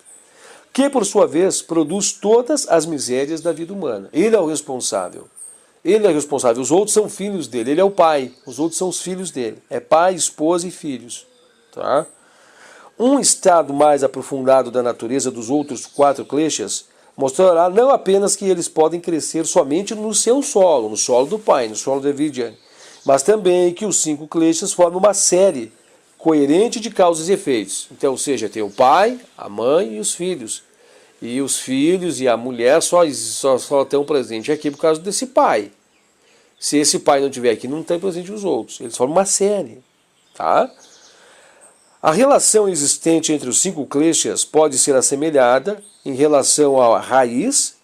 Que, por sua vez, produz todas as misérias da vida humana. Ele é o responsável. Ele é o responsável. Os outros são filhos dele. Ele é o pai. Os outros são os filhos dele. É pai, esposa e filhos. Tá? Um estado mais aprofundado da natureza dos outros 4 kleshas mostrará não apenas que eles podem crescer somente no seu solo, no solo do pai, no solo da vidya, mas também que os 5 kleshas formam uma série coerente de causas e efeitos. Então, ou seja, tem o pai, a mãe e os filhos. E os filhos e a mulher só estão presentes aqui por causa desse pai. Se esse pai não estiver aqui, não tem presente os outros. Eles formam uma série. Tá? A relação existente entre os 5 kleshas pode ser assemelhada em relação à raiz,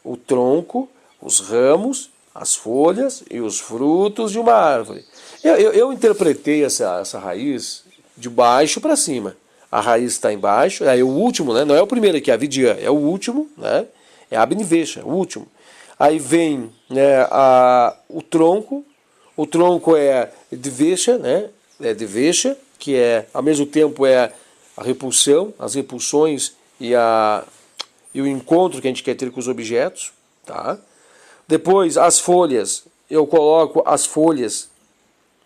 o tronco, os ramos, as folhas e os frutos de uma árvore. Eu interpretei essa raiz de baixo para cima. A raiz está embaixo, é o último, né? Não é o primeiro aqui, a vidya, é o último, né? É a abnivesha, o último. Aí vem, né, o tronco é dvesha, né? É dvesha, que é, ao mesmo tempo, é a repulsão, as repulsões e o encontro que a gente quer ter com os objetos. Tá? Depois, as folhas, eu coloco as folhas,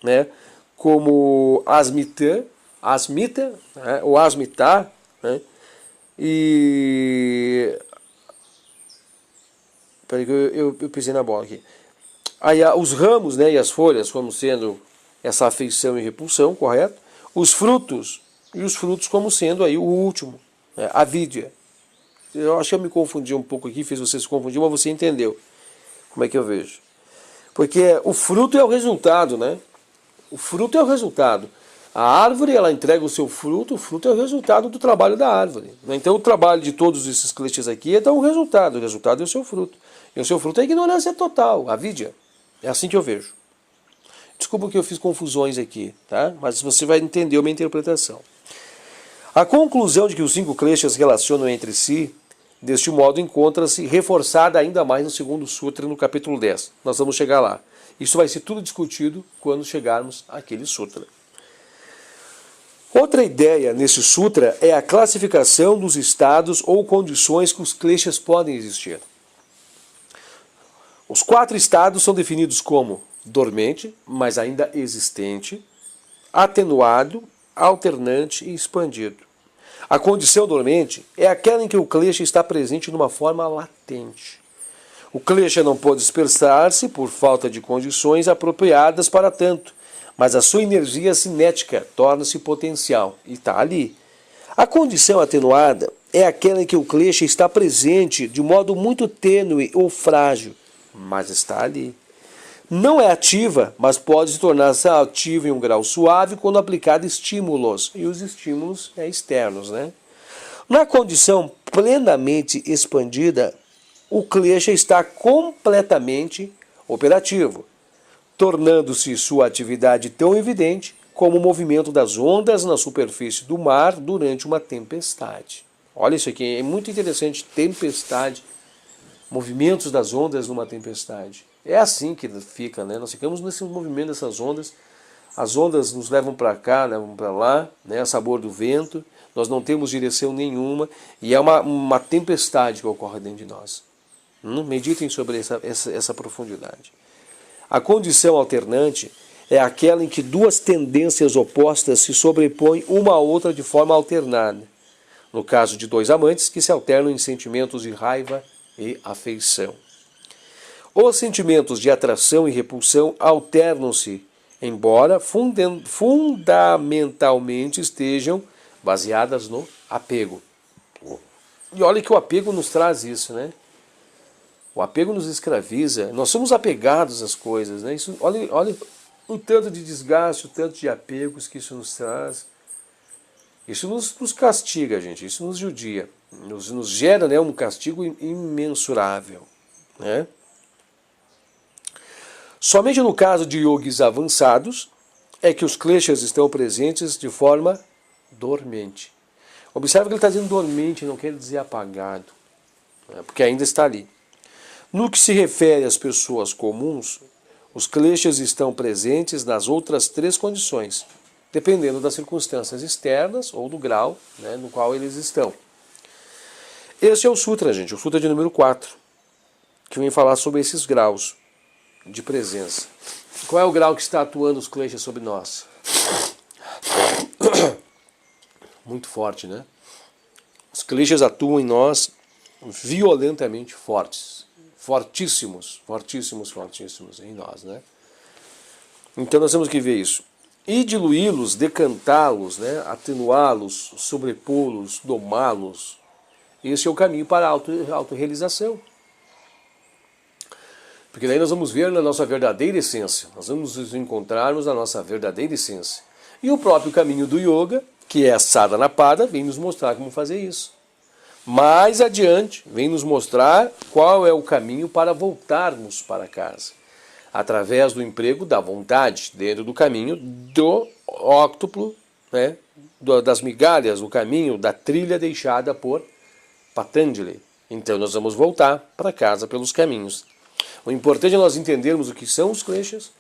né, como asmita, né, ou asmitá, né, e... Peraí que eu pisei na bola aqui. Aí os ramos, né, e as folhas como sendo essa afeição e repulsão, correto? Os frutos como sendo aí o último, né, a vidya. Eu acho que eu me confundi um pouco aqui, fiz você se confundir, mas você entendeu como é que eu vejo. Porque o fruto é o resultado, né? O fruto é o resultado. A árvore, ela entrega o seu fruto, o fruto é o resultado do trabalho da árvore. Então o trabalho de todos esses kleshas aqui é dar um resultado, o resultado é o seu fruto. E o seu fruto é a ignorância total, a vidya. É assim que eu vejo. Desculpa que eu fiz confusões aqui, tá? Mas você vai entender a minha interpretação. A conclusão de que os 5 kleshas relacionam entre si, deste modo, encontra-se reforçada ainda mais no segundo sutra, no capítulo 10. Nós vamos chegar lá. Isso vai ser tudo discutido quando chegarmos àquele sutra. Outra ideia nesse sutra é a classificação dos estados ou condições que os kleshas podem existir. Os 4 estados são definidos como dormente, mas ainda existente, atenuado, alternante e expandido. A condição dormente é aquela em que o klesha está presente numa forma latente. O klesha não pode dispersar-se por falta de condições apropriadas para tanto, mas a sua energia cinética torna-se potencial e está ali. A condição atenuada é aquela em que o klesha está presente de modo muito tênue ou frágil, mas está ali. Não é ativa, mas pode se tornar-se ativa em um grau suave quando aplicada estímulos, e os estímulos externos, né? Na condição plenamente expandida, o klesha está completamente operativo, tornando-se sua atividade tão evidente como o movimento das ondas na superfície do mar durante uma tempestade. Olha isso aqui, é muito interessante, tempestade, movimentos das ondas numa tempestade. É assim que fica, né? Nós ficamos nesse movimento dessas ondas, as ondas nos levam para cá, levam para lá, né? A sabor do vento, nós não temos direção nenhuma, e é uma tempestade que ocorre dentro de nós. Meditem sobre essa profundidade. A condição alternante é aquela em que 2 tendências opostas se sobrepõem uma à outra de forma alternada. No caso de 2 amantes que se alternam em sentimentos de raiva e afeição. Os sentimentos de atração e repulsão alternam-se, embora fundamentalmente estejam baseadas no apego. E olha que o apego nos traz isso, né? O apego nos escraviza, nós somos apegados às coisas, né? Isso, olha o tanto de desgaste, o tanto de apegos que isso nos traz. Isso nos castiga, gente, isso nos judia, nos gera, né, um castigo imensurável, né? Somente no caso de yogis avançados é que os kleshas estão presentes de forma dormente. Observe que ele está dizendo dormente, não quer dizer apagado, né, porque ainda está ali. No que se refere às pessoas comuns, os kleshas estão presentes nas outras 3 condições, dependendo das circunstâncias externas ou do grau, né, no qual eles estão. Esse é o sutra, gente, o sutra de número 4, que vem falar sobre esses graus de presença. Qual é o grau que está atuando os kleshas sobre nós? Muito forte, né? Os kleshas atuam em nós violentamente fortes. Fortíssimos em nós, né? Então nós temos que ver isso. E diluí-los, decantá-los, né? Atenuá-los, sobrepô-los, domá-los, Esse é o caminho para a autorrealização. Porque daí nós vamos ver na nossa verdadeira essência, nós vamos nos encontrarmos na nossa verdadeira essência. E o próprio caminho do yoga, que é a Sadhanapada, vem nos mostrar como fazer isso. Mais adiante, vem nos mostrar qual é o caminho para voltarmos para casa. Através do emprego da vontade, dentro do caminho do óctuplo, né, das migalhas, do caminho da trilha deixada por Patanjali. Então nós vamos voltar para casa pelos caminhos. O importante é nós entendermos o que são os kleshas,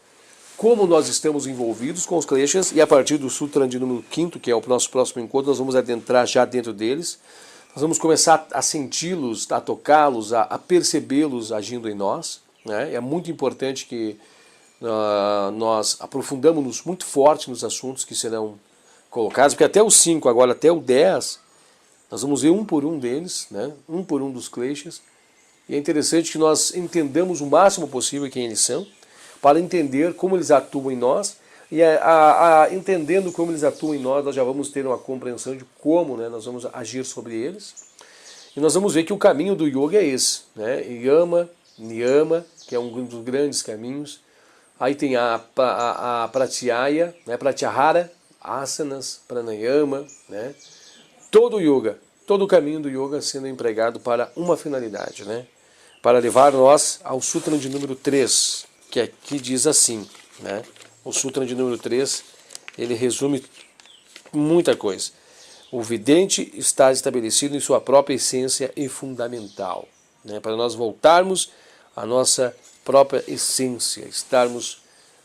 como nós estamos envolvidos com os kleshas, e a partir do Sutra de número 5º, que é o nosso próximo encontro, nós vamos adentrar já dentro deles. Nós vamos começar a senti-los, a tocá-los, a percebê-los agindo em nós. Né? É muito importante que nós aprofundamos muito forte nos assuntos que serão colocados, porque até o 5, agora até o 10, nós vamos ver um por um deles, né? Um por um dos kleshas. E é interessante que nós entendamos o máximo possível quem eles são, para entender como eles atuam em nós, e entendendo como eles atuam em nós, nós já vamos ter uma compreensão de como, né, nós vamos agir sobre eles. E nós vamos ver que o caminho do yoga é esse, né? Yama, Niyama, que é um dos grandes caminhos. Aí tem a Pratyaya, né, Pratyahara, Asanas, Pranayama, né? Todo o yoga, todo o caminho do yoga sendo empregado para uma finalidade, né? Para levar nós ao Sutra de número 3, que aqui diz assim, né? O Sutra de número 3, ele resume muita coisa. O vidente está estabelecido em sua própria essência e fundamental, né? Para nós voltarmos à nossa própria essência, estarmos,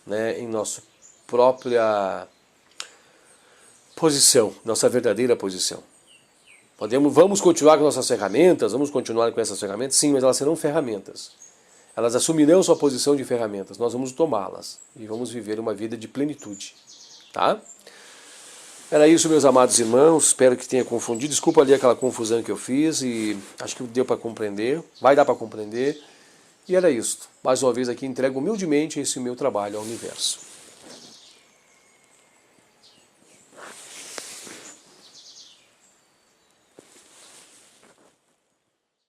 né, em nossa própria posição, nossa verdadeira posição. Vamos continuar com nossas ferramentas, vamos continuar com essas ferramentas, sim, mas elas serão ferramentas. Elas assumirão sua posição de ferramentas, nós vamos tomá-las e vamos viver uma vida de plenitude, tá? Era isso, meus amados irmãos, espero que tenha confundido, desculpa ali aquela confusão que eu fiz e acho que deu para compreender, vai dar para compreender, e era isso. Mais uma vez aqui entrego humildemente esse meu trabalho ao universo.